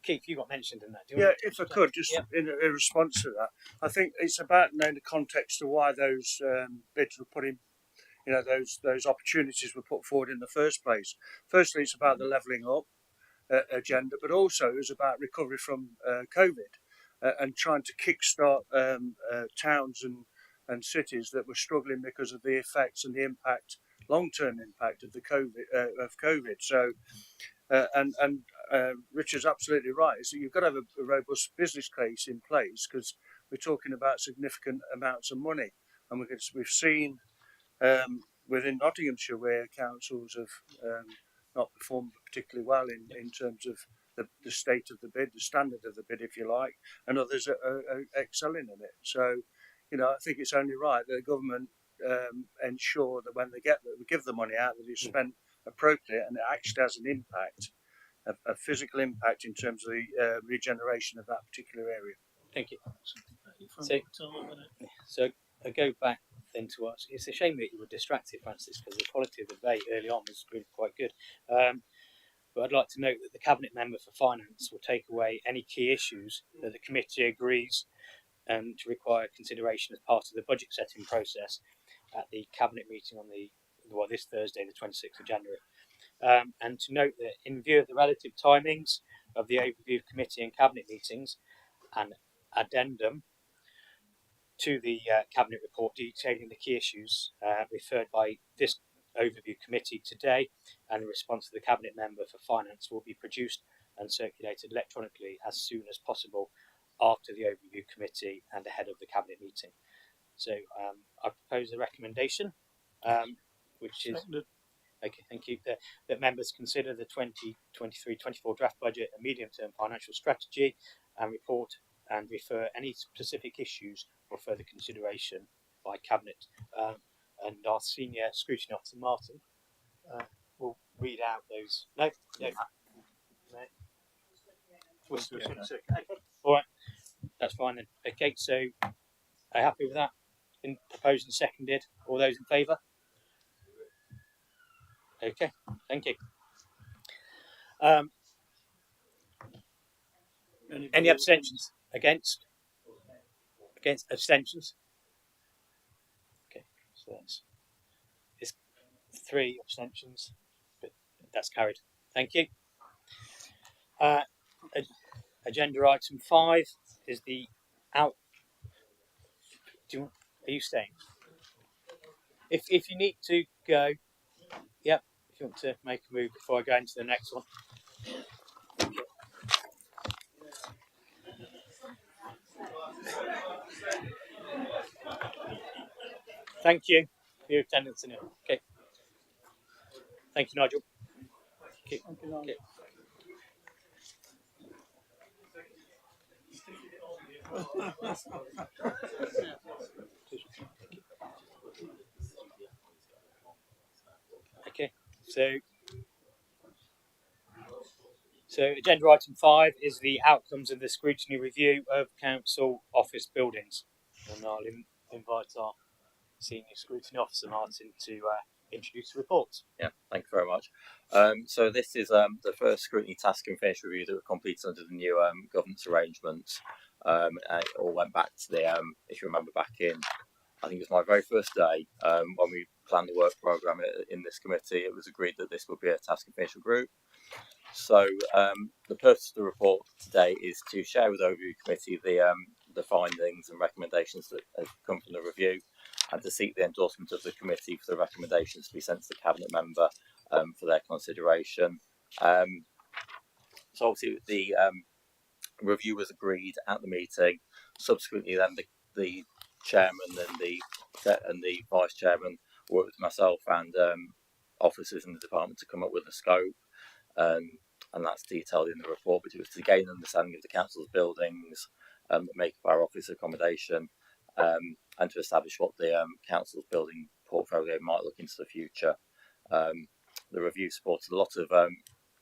Keith, you got mentioned in that. Do you want to if I could, just in response to that, I think it's about knowing the context of why those bids were put in. You know, those opportunities were put forward in the first place. Firstly, it's about the levelling up agenda, but also it was about recovery from COVID and trying to kickstart towns and cities that were struggling because of the effects and the impact, long-term impact of the COVID. So, and Richard's absolutely right. So you've got to have a robust business case in place, because we're talking about significant amounts of money, and we've seen within Nottinghamshire where councils have not performed particularly well in terms of the state of the bid, the standard of the bid, if you like, and others are excelling in it. So, you know, I think it's only right that the government ensure that when they give the money out, that it's spent appropriately and it actually has an impact, a physical impact in terms of the regeneration of that particular area. Thank you. So I go back then to us. It's a shame that you were distracted, Francis, because the quality of the debate early on was really quite good. But I'd like to note that the Cabinet Member for Finance will take away any key issues that the committee agrees to require consideration as part of the budget setting process at the Cabinet meeting on this Thursday, the 26th of January. And to note that in view of the relative timings of the overview committee and Cabinet meetings, an addendum to the Cabinet report detailing the key issues referred by this overview committee today, and in response to the Cabinet Member for Finance, will be produced and circulated electronically as soon as possible after the overview committee and ahead of the Cabinet meeting. So I propose a recommendation, which is okay. Thank you. That members consider the 2023-24 draft budget a medium-term financial strategy and report, and refer any specific issues for further consideration by Cabinet. And our senior scrutiny officer, Martin, will read out those. No. All right, that's fine then. Okay, so are you happy with that? Been proposed and seconded. All those in favour? Okay, thank you. Any abstentions? Against? Against abstentions? Okay, so it's 3 abstentions, but that's carried. Thank you. Agenda item 5 is the out. Are you staying? If you need to go, yep. If you want to make a move before I go into the next one. Thank you for your attendance in it. Okay. Thank you, Nigel. Okay. Thank you, Nigel. Okay. So agenda item 5 is the outcomes of the scrutiny review of council office buildings, and I'll invite our senior scrutiny officer Martin to introduce the report. Yeah, thank you very much. So this is the first scrutiny task and finish review that were completed under the new governance arrangements. It all went back to the, if you remember back in, I think it was my very first day when we planned the work programme in this committee, it was agreed that this would be a task and finish group. So the purpose of the report today is to share with the overview committee the findings and recommendations that have come from the review, and to seek the endorsement of the committee for the recommendations to be sent to the cabinet member for their consideration. So obviously the review was agreed at the meeting. Subsequently, then the chairman and the vice chairman worked with myself and officers in the department to come up with a scope. And that's detailed in the report, but it was to gain an understanding of the council's buildings that make up our office accommodation, and to establish what the council's building portfolio might look into the future. The review supported a lot of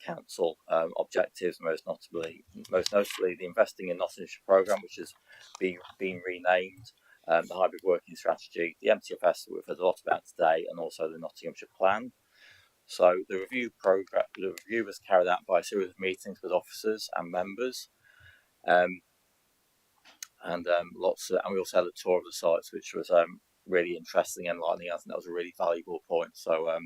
council objectives, most notably the Investing in Nottinghamshire programme, which has been renamed, the hybrid working strategy, the MTFS that we've heard a lot about today, and also the Nottinghamshire plan. So the review was carried out by a series of meetings with officers and members, and we also had a tour of the sites, which was really interesting and enlightening. I think that was a really valuable point. So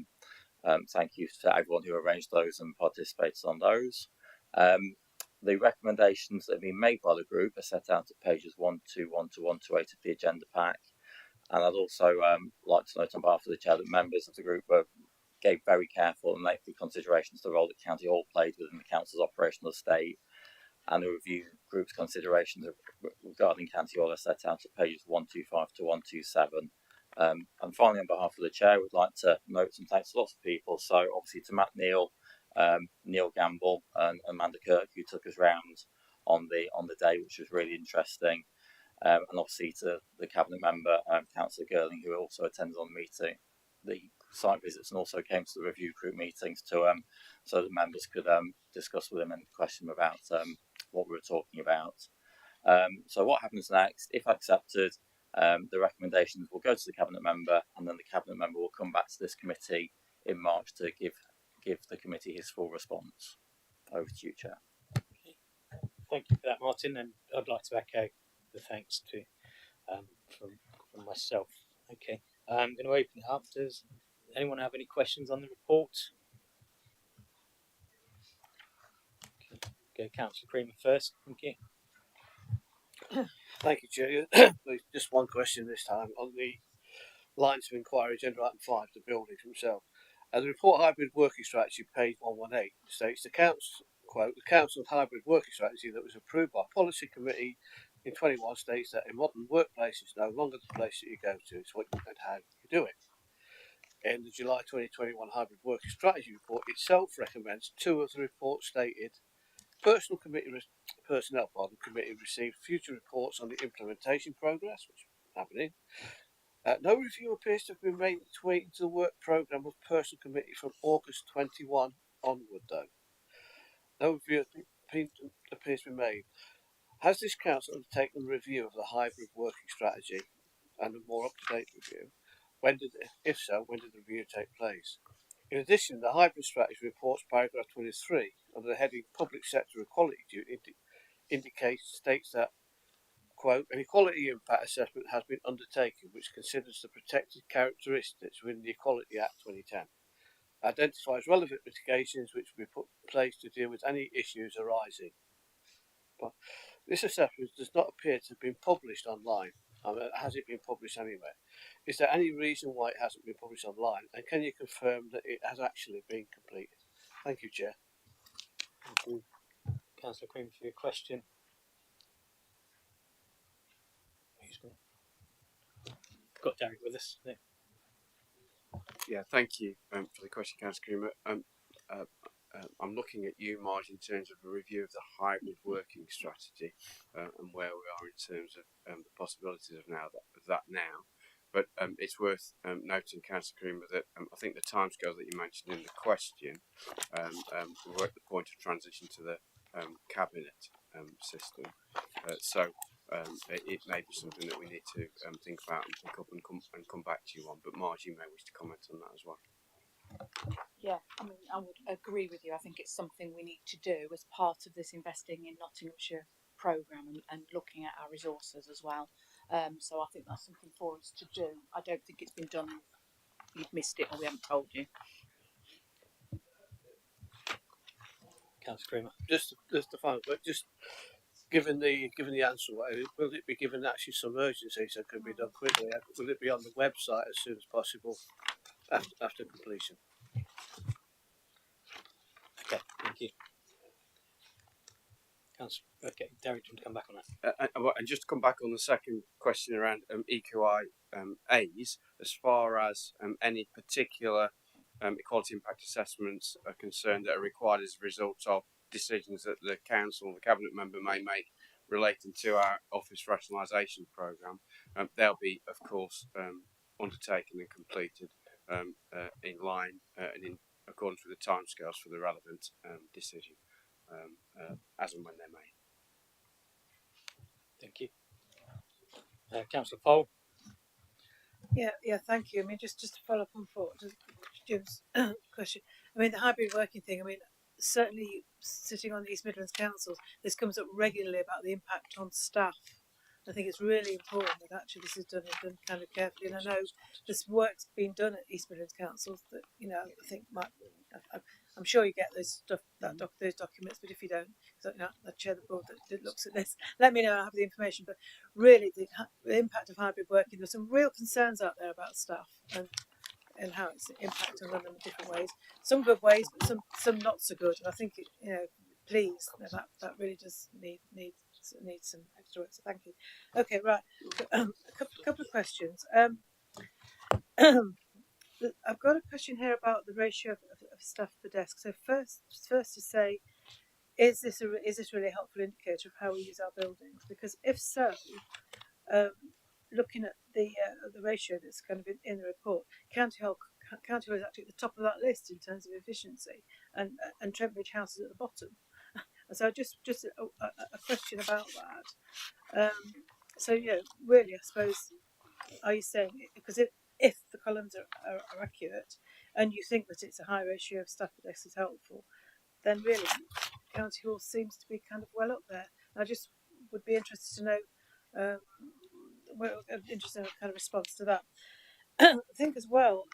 thank you to everyone who arranged those and participated on those. The recommendations that have been made by the group are set out at pages 121 to 128 of the agenda pack. And I'd also like to note on behalf of the chair that members of the group gave very careful and lengthy consideration to the role that County Hall played within the council's operational estate, and the review group's considerations regarding County Hall are set out at pages 125 to 127. And finally, on behalf of the chair, we'd like to note some thanks to lots of people. So obviously to Matt Neal, Neil Gamble, and Amanda Kirk, who took us round on the day, which was really interesting. And obviously to the cabinet member, Councillor Girling, who also attended on the site visits, and also came to the review group meetings to so that members could discuss with him and question about what we were talking about. So what happens next? If accepted, the recommendations will go to the cabinet member, and then the cabinet member will come back to this committee in March to give the committee his full response. Over to you, Chair. Okay. Thank you for that, Martin, and I'd like to echo the thanks to from myself. Okay, I'm going to open it up. Does anyone have any questions on the report? Okay. Go Councillor Creamer first. Thank you. Thank you, Chair. Just one question this time on the lines of inquiry, agenda item 5, the buildings themselves. The report hybrid working strategy, page 118, states the council, quote, the council's hybrid working strategy that was approved by policy committee in 21 states that a modern workplace is no longer the place that you go to, it's what and how you do it. In the July 2021 hybrid working strategy report itself recommends two of the reports stated personnel committee received future reports on the implementation progress, which is happening. No review appears to have been made to the work programme of personnel committee from August 21 onward, though. No review appears to be made. Has this council undertaken a review of the hybrid working strategy and a more up-to-date review? If so, when did the review take place? In addition, the hybrid strategy reports paragraph 23 under the heading Public Sector Equality Duty states that, quote, an equality impact assessment has been undertaken which considers the protected characteristics within the Equality Act 2010, identifies relevant mitigations which will be put in place to deal with any issues arising. But this assessment does not appear to have been published online. Has it been published anywhere? Is there any reason why it hasn't been published online? And can you confirm that it has actually been completed? Thank you, Chair. Thank you, Councillor Creamer, for your question. Got Derek with us. No. Yeah, thank you for the question, Councillor Creamer. I'm looking at you, Martin, in terms of a review of the hybrid working strategy and where we are in terms of the possibilities of that now. But it's worth noting, Councillor Creamer, that I think the timescale that you mentioned in the question, we're at the point of transition to the cabinet system. It may be something that we need to think about and pick up and come back to you on. But Marge, you may wish to comment on that as well. Yeah, I mean, I would agree with you. I think it's something we need to do as part of this investing in Nottinghamshire programme and looking at our resources as well. So I think that's something for us to do. I don't think it's been done. You've missed it, or we haven't told you. Councillor Creamer. Just the final, but just given the answer, will it be given actually some urgency so it can be done quickly? Will it be on the website as soon as possible after completion? Okay, thank you. Okay, Derek, do you want to come back on that? And just to come back on the second question around EQI A's, as far as any particular equality impact assessments are concerned that are required as a result of decisions that the council or the cabinet member may make relating to our office rationalisation programme, they'll be, of course, undertaken and completed in line and in accordance with the timescales for the relevant decision, as and when they're made. Thank you. Councillor Poll. Yeah, thank you. I mean, just to follow up on Jim's question. I mean, the hybrid working thing. I mean, certainly sitting on the East Midlands councils, this comes up regularly about the impact on staff. I think it's really important that actually this is done kind of carefully. And I know this work's been done at East Midlands councils that I think I'm sure you get those those documents, but if you don't, I chair the board that looks at this. Let me know. I have the information. But really, the impact of hybrid working. There's some real concerns out there about staff and how it's impacting on them in different ways. Some good ways, but some not so good. And I think please, that really does need some extra work. So thank you. Okay, right. A couple of questions. I've got a question here about the ratio of staff per desk. So first to say, is this really a helpful indicator of how we use our buildings? Because if so, looking at the ratio that's kind of in the report, County Hall is actually at the top of that list in terms of efficiency, and Trentbridge House is at the bottom. So just a question about that. So really, I suppose, are you saying, because if the columns are accurate and you think that it's a high ratio of staff per desk is helpful, then really County Hall seems to be kind of well up there. I just would be interested to know, interested in a kind of response to that. I think as well,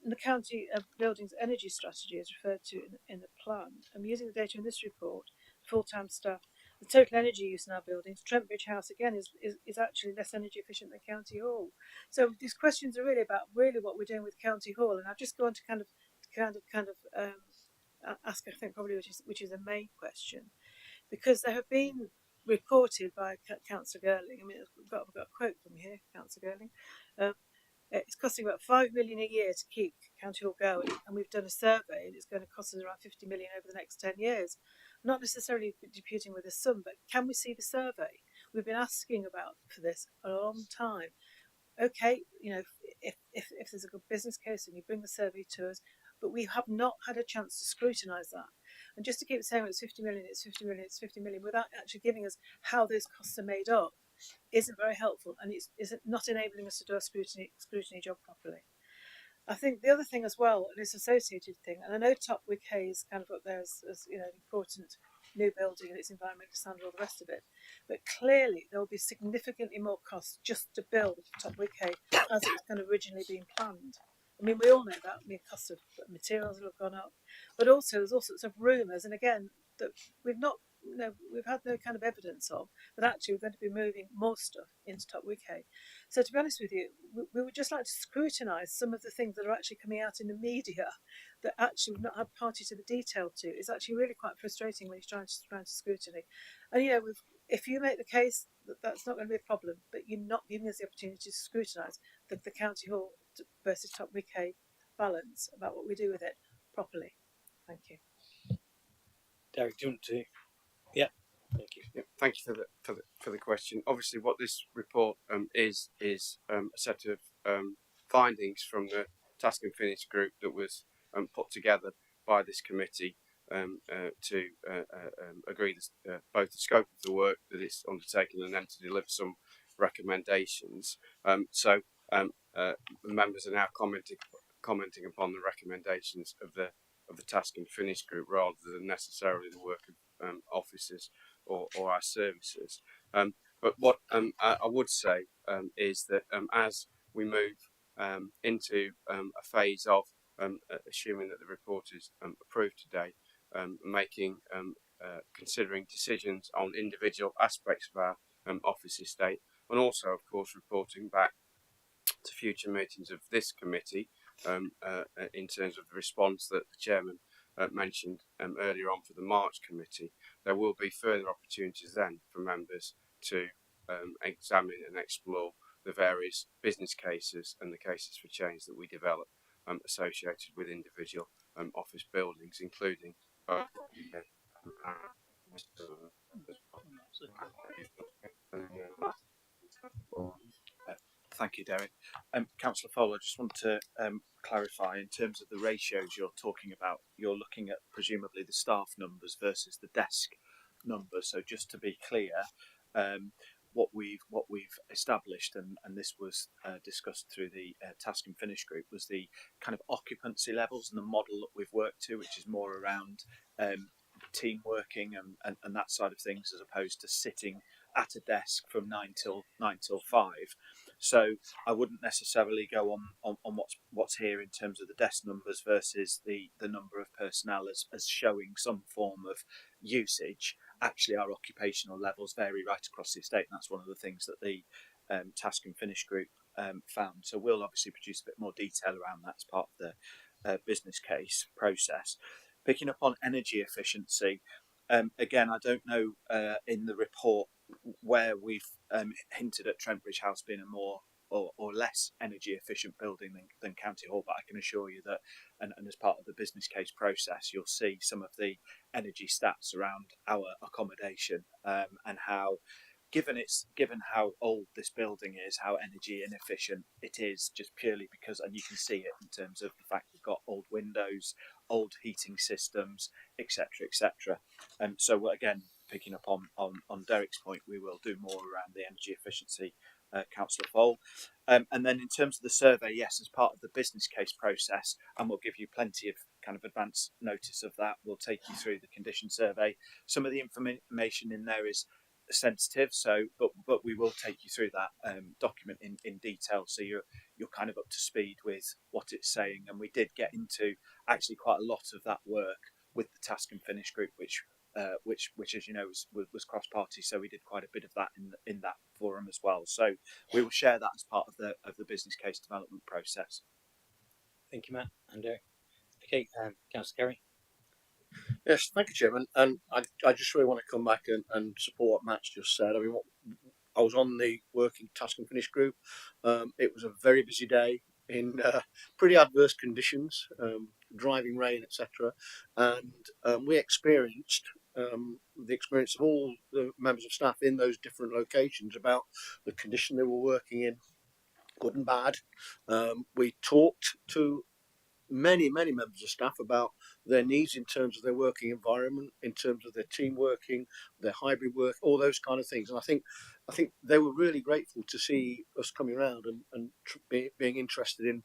the county buildings energy strategy is referred to in the plan. I'm using the data in this report, full-time staff. The total energy use in our buildings, Trentbridge House again is actually less energy efficient than County Hall. So these questions are really about what we're doing with County Hall, and I've just gone to kind of ask, I think probably which is a main question, because there have been reported by Councillor Girling. I mean, I've got a quote from here, Councillor Girling. It's costing about $5 million a year to keep County Hall going, and we've done a survey, and it's going to cost us around $50 million over the next 10 years. Not necessarily disputing with the sum, but can we see the survey? We've been asking for this a long time. Okay, if there's a good business case and you bring the survey to us, but we have not had a chance to scrutinise that. And just to keep saying it's 50 million, it's 50 million, it's 50 million, without actually giving us how those costs are made up, isn't very helpful, and it's not enabling us to do a scrutiny job properly. I think the other thing as well, and it's an associated thing, and I know Top Wig Hay is kind of up there as an important new building and its environmental standard, all the rest of it, but clearly there will be significantly more costs just to build Top Wig Hay as it was kind of originally being planned. I mean, we all know that. I mean, cost of materials will have gone up, but also there's all sorts of rumours, and again, that we've had no kind of evidence of, but actually we're going to be moving more stuff into Top Wig Hay. So to be honest with you, we would just like to scrutinise some of the things that are actually coming out in the media that actually we've not had party to the detail to. It's actually really quite frustrating when you're trying to scrutiny. And if you make the case that that's not going to be a problem, but you're not giving us the opportunity to scrutinise the County Hall versus Top Wig Hay balance about what we do with it properly. Thank you. Derek, do you want to? Yeah. Thank you. Yeah, thank you for the question. Obviously, what this report is a set of findings from the Task and Finish group that was put together by this committee to agree both the scope of the work that it's undertaken and then to deliver some recommendations. The members are now commenting upon the recommendations of the Task and Finish group rather than necessarily the work of officers or our services. But what I would say is that as we move into a phase of assuming that the report is approved today, considering decisions on individual aspects of our office estate, and also, of course, reporting back to future meetings of this committee in terms of the response that the chairman mentioned earlier on for the March committee. There will be further opportunities then for members to examine and explore the various business cases and the cases for change that we develop associated with individual office buildings, including Thank you, Derek. Councillor Fowler, I just want to clarify in terms of the ratios you're talking about. You're looking at presumably the staff numbers versus the desk numbers. So just to be clear, what we've established, and this was discussed through the Task and Finish group, was the kind of occupancy levels and the model that we've worked to, which is more around team working and that side of things, as opposed to sitting at a desk from 9 till 5. So I wouldn't necessarily go on what's here in terms of the desk numbers versus the number of personnel as showing some form of usage. Actually, our occupational levels vary right across the estate, and that's one of the things that the Task and Finish group found. So we'll obviously produce a bit more detail around that as part of the business case process. Picking up on energy efficiency, again, I don't know in the report where we've hinted at Trentbridge House being a more or less energy efficient building than County Hall, but I can assure you that, and as part of the business case process, you'll see some of the energy stats around our accommodation and how, given how old this building is, how energy inefficient it is, just purely because, and you can see it in terms of the fact we've got old windows, old heating systems, etc., etc. So again, picking up on Derek's point, we will do more around the energy efficiency, Councillor Fole. And then in terms of the survey, yes, as part of the business case process, and we'll give you plenty of kind of advance notice of that, we'll take you through the condition survey. Some of the information in there is sensitive, so but we will take you through that document in detail, so you're kind of up to speed with what it's saying. And we did get into actually quite a lot of that work with the Task and Finish group, which as you know was cross party, so we did quite a bit of that in that forum as well. So we will share that as part of the business case development process. Thank you, Matt and Derek. Okay, Councillor Kerry. Yes, thank you, Chairman. And I just really want to come back and support what Matt's just said. I mean, I was on the working Task and Finish group. It was a very busy day in pretty adverse conditions, driving rain, etc. And we experienced the experience of all the members of staff in those different locations about the condition they were working in, good and bad. We talked to many members of staff about their needs in terms of their working environment, in terms of their team working, their hybrid work, all those kind of things. And I think they were really grateful to see us coming around and being interested in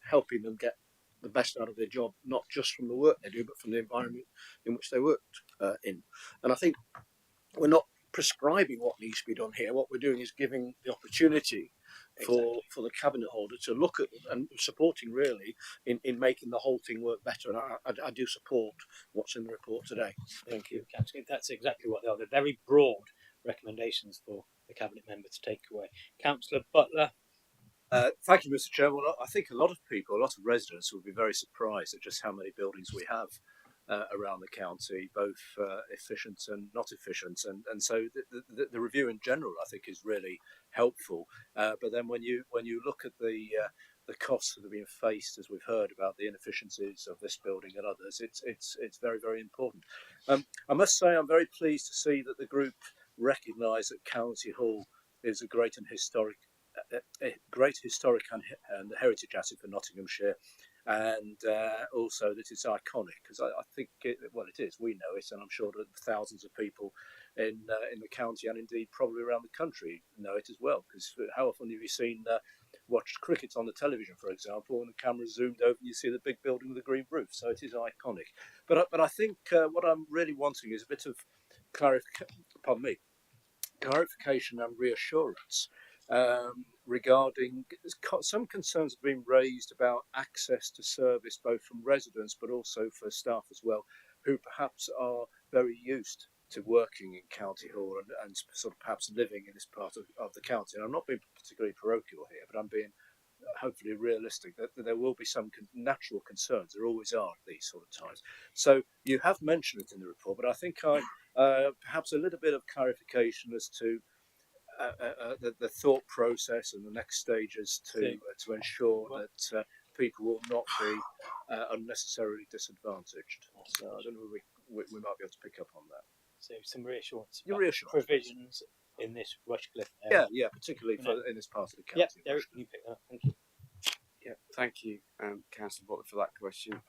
helping them get the best out of their job, not just from the work they do, but from the environment in which they worked in. And I think we're not prescribing what needs to be done here. What we're doing is giving the opportunity for the cabinet holder to look at and supporting really in making the whole thing work better. And I do support what's in the report today. Thank you. That's exactly what they are. They're very broad recommendations for the cabinet member to take away. Councillor Butler. Thank you, Mr. Chairman. Well, I think a lot of residents will be very surprised at just how many buildings we have around the county, both efficient and not efficient, and so the review in general, I think, is really helpful. But then when you look at the the costs that are being faced, as we've heard about the inefficiencies of this building and others, it's very, very important. I must say I'm very pleased to see that the group recognise that County Hall is a great historic and heritage asset for Nottinghamshire, and also that it's iconic, because I think it is. We know it, and I'm sure that thousands of people in the county and indeed probably around the country know it as well. Because how often have you watched cricket on the television, for example, and the camera zoomed over and you see the big building with the green roof? So it is iconic. But I think what I'm really wanting is a bit of clarification and reassurance regarding some concerns have been raised about access to service, both from residents but also for staff as well, who perhaps are very used to working in County Hall and sort of perhaps living in this part of the county. And I'm not being particularly parochial here, but I'm being hopefully realistic that there will be some natural concerns. There always are at these sort of times. So you have mentioned it in the report, but I think perhaps a little bit of clarification as to the thought process and the next stages to ensure that people will not be unnecessarily disadvantaged. So I don't know if we might be able to pick up on that. So some reassurance. Provisions in this Rushcliffe area. Yeah, particularly in this part of the county. Yeah, Derek, you pick that up. Thank you. Yeah, thank you, Councillor Butler, for that question.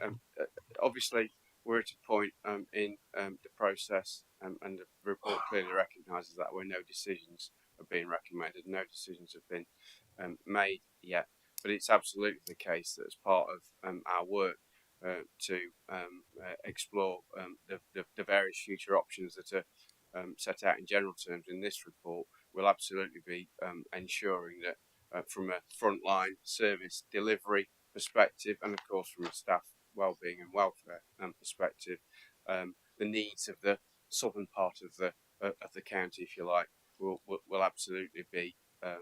Obviously, we're at a point in the process, and the report clearly recognises that where no decisions are being recommended, no decisions have been made yet. But it's absolutely the case that as part of our work to explore the various future options that are set out in general terms in this report, we'll absolutely be ensuring that from a frontline service delivery perspective, and of course from a staff wellbeing and welfare perspective, the needs of the southern part of the county, if you like, will absolutely be an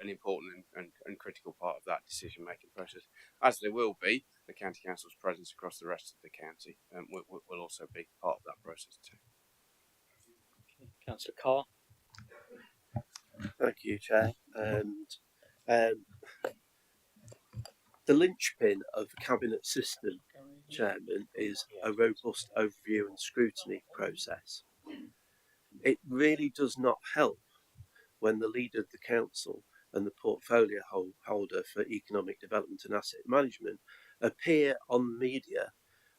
important and critical part of that decision-making process, as there will be the County Council's presence across the rest of the county. Will also be part of that process too. Okay. Councillor Carr. Thank you, Chair. And the linchpin of the Cabinet System, Chairman, is a robust overview and scrutiny process. It really does not help when the leader of the council and the portfolio holder for economic development and asset management appear on media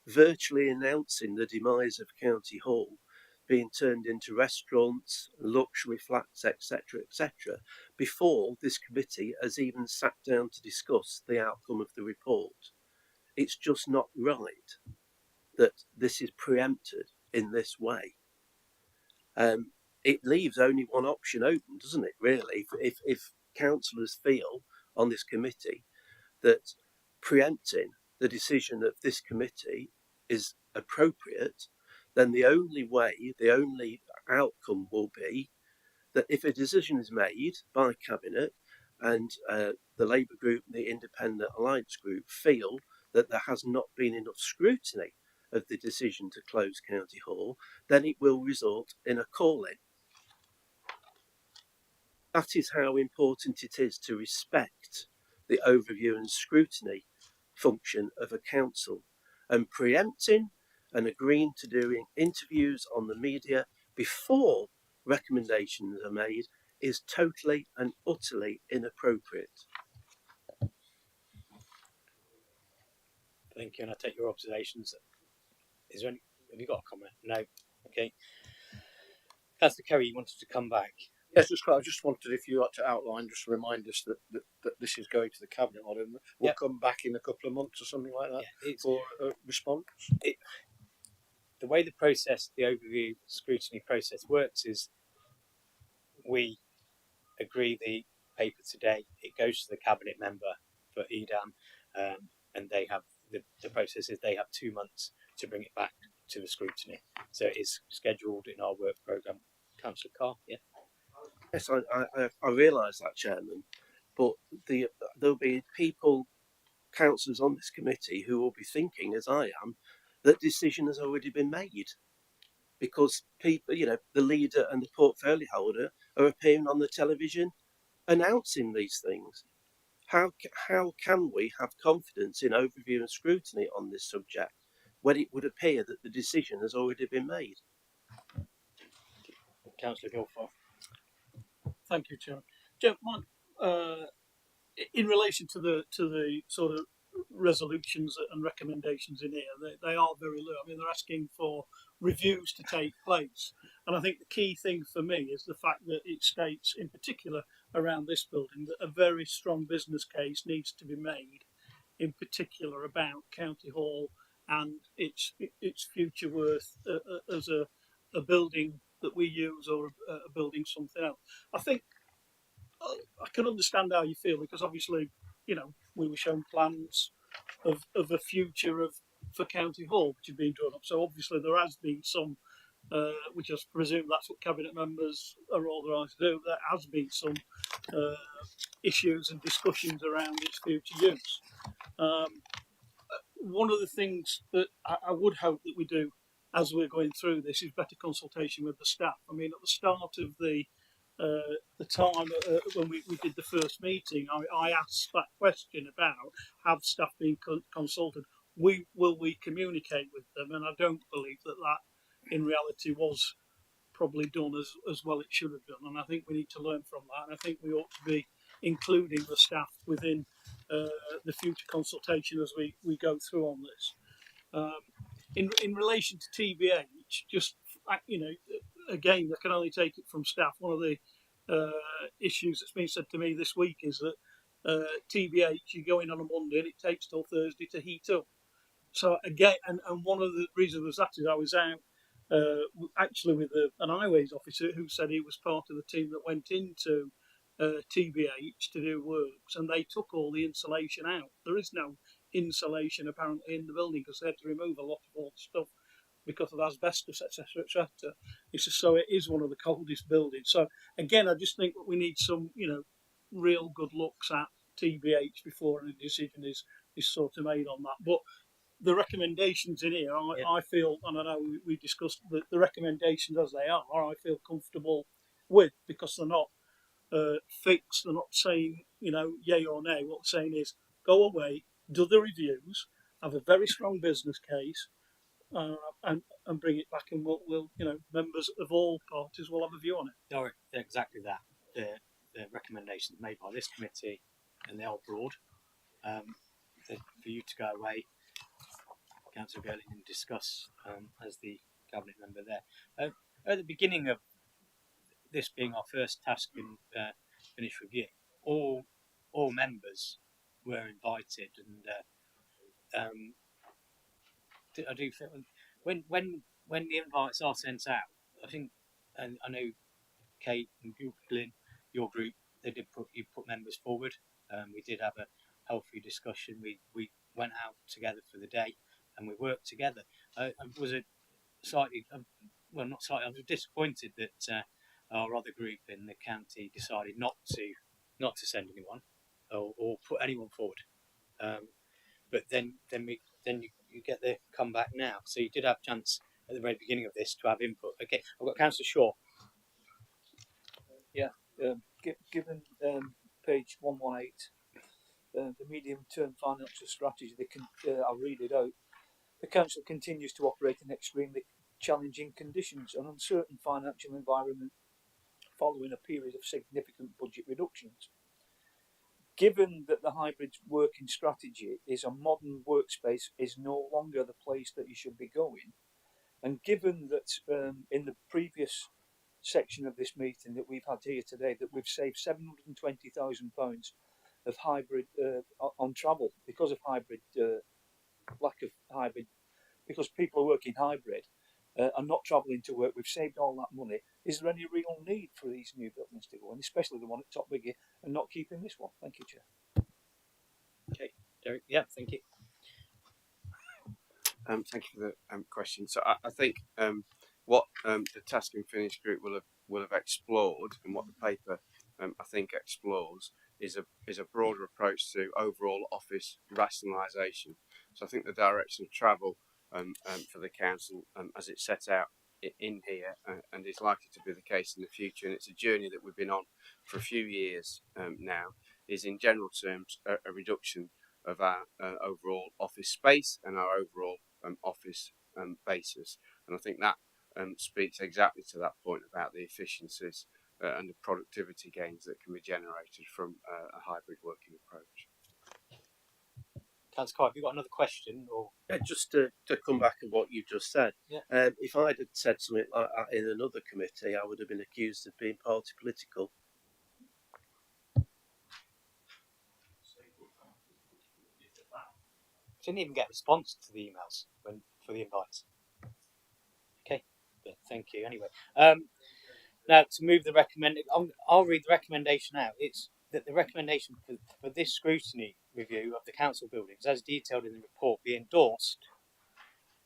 virtually announcing the demise of County Hall being turned into restaurants, luxury flats, etc., before this committee has even sat down to discuss the outcome of the report. It's just not right that this is preempted in this way. It leaves only one option open, doesn't it, really? If councillors feel on this committee that preempting the decision of this committee is appropriate, then the only outcome will be that if a decision is made by Cabinet and the Labour Group and the Independent Alliance Group feel that there has not been enough scrutiny of the decision to close County Hall, then it will result in a call-in. That is how important it is to respect the overview and scrutiny function of a council, and preempting and agreeing to doing interviews on the media before recommendations are made is totally and utterly inappropriate. Thank you, and I take your observations. Is there any? Have you got a comment? No. Okay. Councillor Kerry, you wanted to come back. Yes, I just wanted, if you like to outline, just remind us that this is going to the Cabinet, and we'll come back in a couple of months or something like that for a response. The way the overview scrutiny process works is we agree the paper today, it goes to the Cabinet member for EDAM, and they have the process is they have 2 months to bring it back to the scrutiny. So it is scheduled in our work programme. Councillor Carr, yeah. Yes, I realise that, Chairman, but there'll be councillors on this committee who will be thinking, as I am, that decision has already been made, because people, the leader and the portfolio holder are appearing on the television announcing these things. how can we have confidence in overview and scrutiny on this subject when it would appear that the decision has already been made? Councillor Guilford. Thank you, Chair. In relation to the sort of resolutions and recommendations in here, they are very low. I mean, they're asking for reviews to take place, and I think the key thing for me is the fact that it states, in particular around this building, that a very strong business case needs to be made, in particular about County Hall and its future worth as a building that we use or a building something else. I think I can understand how you feel, because obviously, you know, we were shown plans of a future for County Hall which have been drawn up. So obviously there has been some, which I presume that's what cabinet members are authorised to do. There has been some issues and discussions around its future use. One of the things that I would hope that we do as we're going through this is better consultation with the staff. I mean, at the start of the time when we did the first meeting, I asked that question about, have staff been consulted? Will we communicate with them? And I don't believe that in reality was probably done as well it should have done. And I think we need to learn from that. And I think we ought to be including the staff within the future consultation as we go through on this. In relation to TBH, just, you know, again, I can only take it from staff. One of the issues that's been said to me this week is that TBH, you go in on a Monday and it takes till Thursday to heat up. So again, and one of the reasons was that is I was out actually with an highways officer who said he was part of the team that went into TBH to do works, and they took all the insulation out. There is no insulation apparently in the building because they had to remove a lot of old stuff because of asbestos, etc., etc. It's just, so it is one of the coldest buildings. So again, I just think that we need some, you know, real good looks at TBH before any decision is sort of made on that. But the recommendations in here, I feel, and I know we discussed the recommendations as they are, I feel comfortable with, because they're not fixed. They're not saying, you know, yay or nay. What they're saying is go away, do the reviews, have a very strong business case, and bring it back, and we'll, you know, members of all parties will have a view on it. No, exactly that. The recommendations made by this committee, and they are broad. For you to go away, Councillor Girling, and discuss as the cabinet member there. At the beginning of this being our first task and finish review, all members were invited, and I do feel when the invites are sent out, I think, and I know Kate and Glyn, your group, you put members forward. We did have a healthy discussion. We went out together for the day, and we worked together. I was not slightly. I was disappointed that our other group in the county decided not to send anyone or put anyone forward. But then you get the comeback now. So you did have a chance at the very beginning of this to have input. Okay, I've got Councillor Shaw. Yeah, given page 118, the medium-term financial strategy, I'll read it out. The council continues to operate in extremely challenging conditions, an uncertain financial environment following a period of significant budget reductions. Given that the hybrid working strategy is a modern workspace is no longer the place that you should be going, and given that in the previous section of this meeting that we've had here today that we've saved £720,000 of hybrid on travel because of hybrid lack of hybrid, because people are working hybrid and not travelling to work, we've saved all that money. Is there any real need for these new buildings to go in, especially the one at Top Biggie, and not keeping this one? Thank you, Chair. Okay, Derek. Yeah, thank you. Thank you for the question. So I think what the Task and Finish group will have explored, and what the paper I think explores, is a broader approach to overall office rationalisation. So I think the direction of travel for the council, as it's set out in here, and is likely to be the case in the future, and it's a journey that we've been on for a few years now, is in general terms a reduction of our overall office space and our overall office basis. And I think that speaks exactly to that point about the efficiencies and the productivity gains that can be generated from a hybrid working approach. Councillor Carr, have you got another question? Or Just to come back on what you just said, Yeah. If I'd had said something like that in another committee, I would have been accused of being party political. didn't even get a response to the emails for the invites. Okay, but thank you anyway. Now to move the I'll read the recommendation out. It's that the recommendation for this scrutiny review of the council buildings, as detailed in the report, be endorsed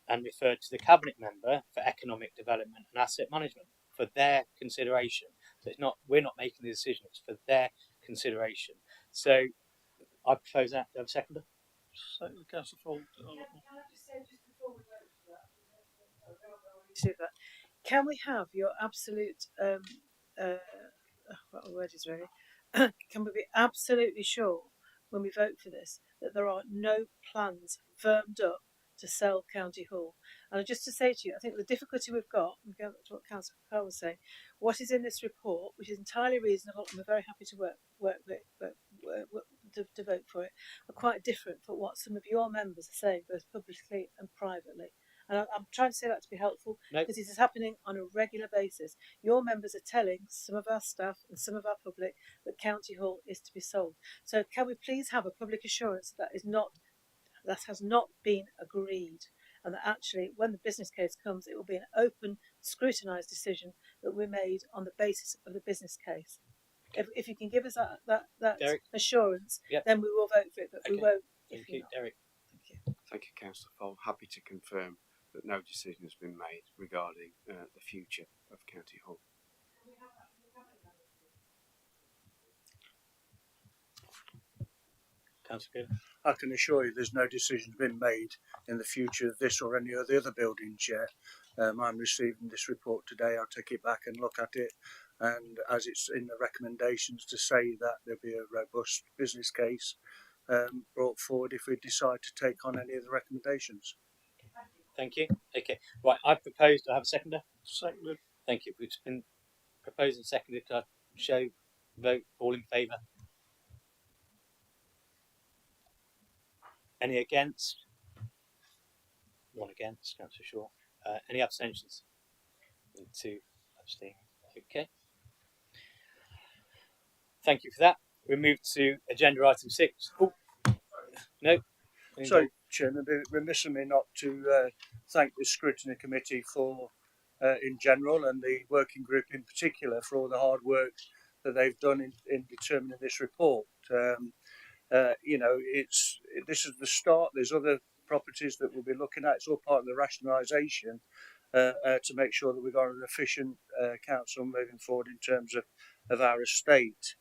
and referred to the cabinet member for economic development and asset management for their consideration. So we're not making the decision; it's for their consideration. So I propose that. Do you have a seconder? Second, Councillor Fold. Can I just say, just before we vote for that, can we have your absolute what the word is really? Can we be absolutely sure when we vote for this that there are no plans firmed up to sell County Hall? And just to say to you, I think the difficulty we've got, and going back to what Councillor Carr was saying, what is in this report, which is entirely reasonable, and we're very happy to to vote for it, are quite different from what some of your members are saying, both publicly and privately. And I'm trying to say that to be helpful because this is happening on a regular basis. Your members are telling some of our staff and some of our public that County Hall is to be sold. So can we please have a public assurance that has not been agreed, and that actually when the business case comes it will be an open, scrutinised decision that we're made on the basis of the business case. If you can give us that Derek? Assurance, then we will vote for it, but we won't if you're not. Derek. Thank you, Councillor Fold. Happy to confirm that no decision has been made regarding the future of County Hall. Councillor Good. I can assure you there's no decision been made in the future of this or any of the other buildings yet. I'm receiving this report today. I'll take it back and look at it, and as it's in the recommendations to say that there'll be a robust business case brought forward if we decide to take on any of the recommendations. Thank you. Okay, right. I've proposed. I have a seconder. Seconded. Thank you. It's been proposed and seconded. Can I show vote all in favour? Any against? One against. Councillor Shaw. Any abstentions? And 2 abstain. Okay. Thank you for that. We move to agenda item 6. Oh, no. So, Chairman, it'd be remiss of me not to thank the Scrutiny Committee for, in general, and the working group in particular, for all the hard work that they've done in determining this report. This is the start. There's other properties that we'll be looking at. It's all part of the rationalisation to make sure that we've got an efficient council moving forward in terms of our estate.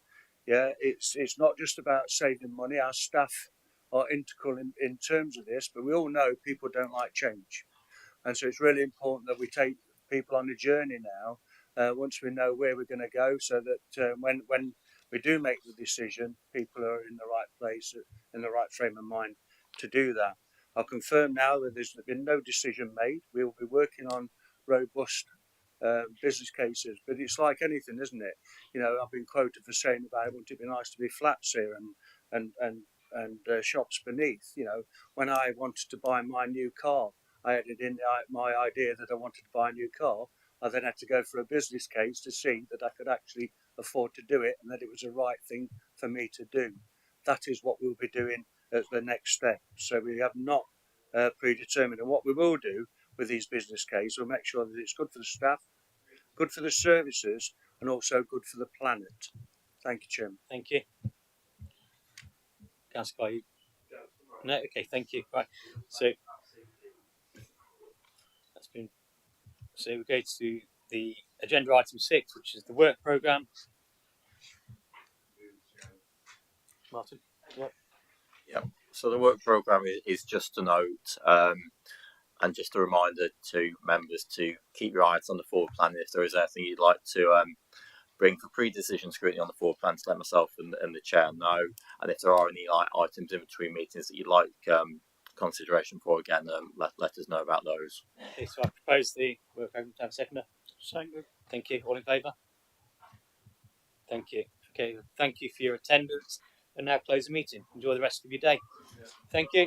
Yeah, it's not just about saving money. Our staff are integral in terms of this, but we all know people don't like change. And so it's really important that we take people on a journey now, once we know where we're going to go, so that when we do make the decision, people are in the right place, in the right frame of mind to do that. I'll confirm now that there's been no decision made. We will be working on robust business cases, but it's like anything, isn't it? You know, I've been quoted for saying about it, wouldn't it be nice to be flats here and shops beneath. You know, when I wanted to buy my new car, I added in my idea that I wanted to buy a new car. I then had to go for a business case to see that I could actually afford to do it and that it was the right thing for me to do. That is what we'll be doing as the next step. So we have not predetermined. And what we will do with these business cases, we'll make sure that it's good for the staff, good for the services, and also good for the planet. Thank you, Chairman. Thank you. Councillor Carr, no? Okay, thank you. Right. So that's been. So we go to the agenda item 6, which is the work programme. Martin. Yeah. So the work programme is just a note, and just a reminder to members to keep your eyes on the forward plan if there is anything you'd like to bring for pre-decision scrutiny on the forward plan to let myself and the chair know. And if there are any items in between meetings that you'd like consideration for, again, let us know about those. Okay, so I propose the work program to have a seconder. Second. Thank you. All in favour? Thank you. Okay, thank you for your attendance. And now close the meeting. Enjoy the rest of your day. Thank you.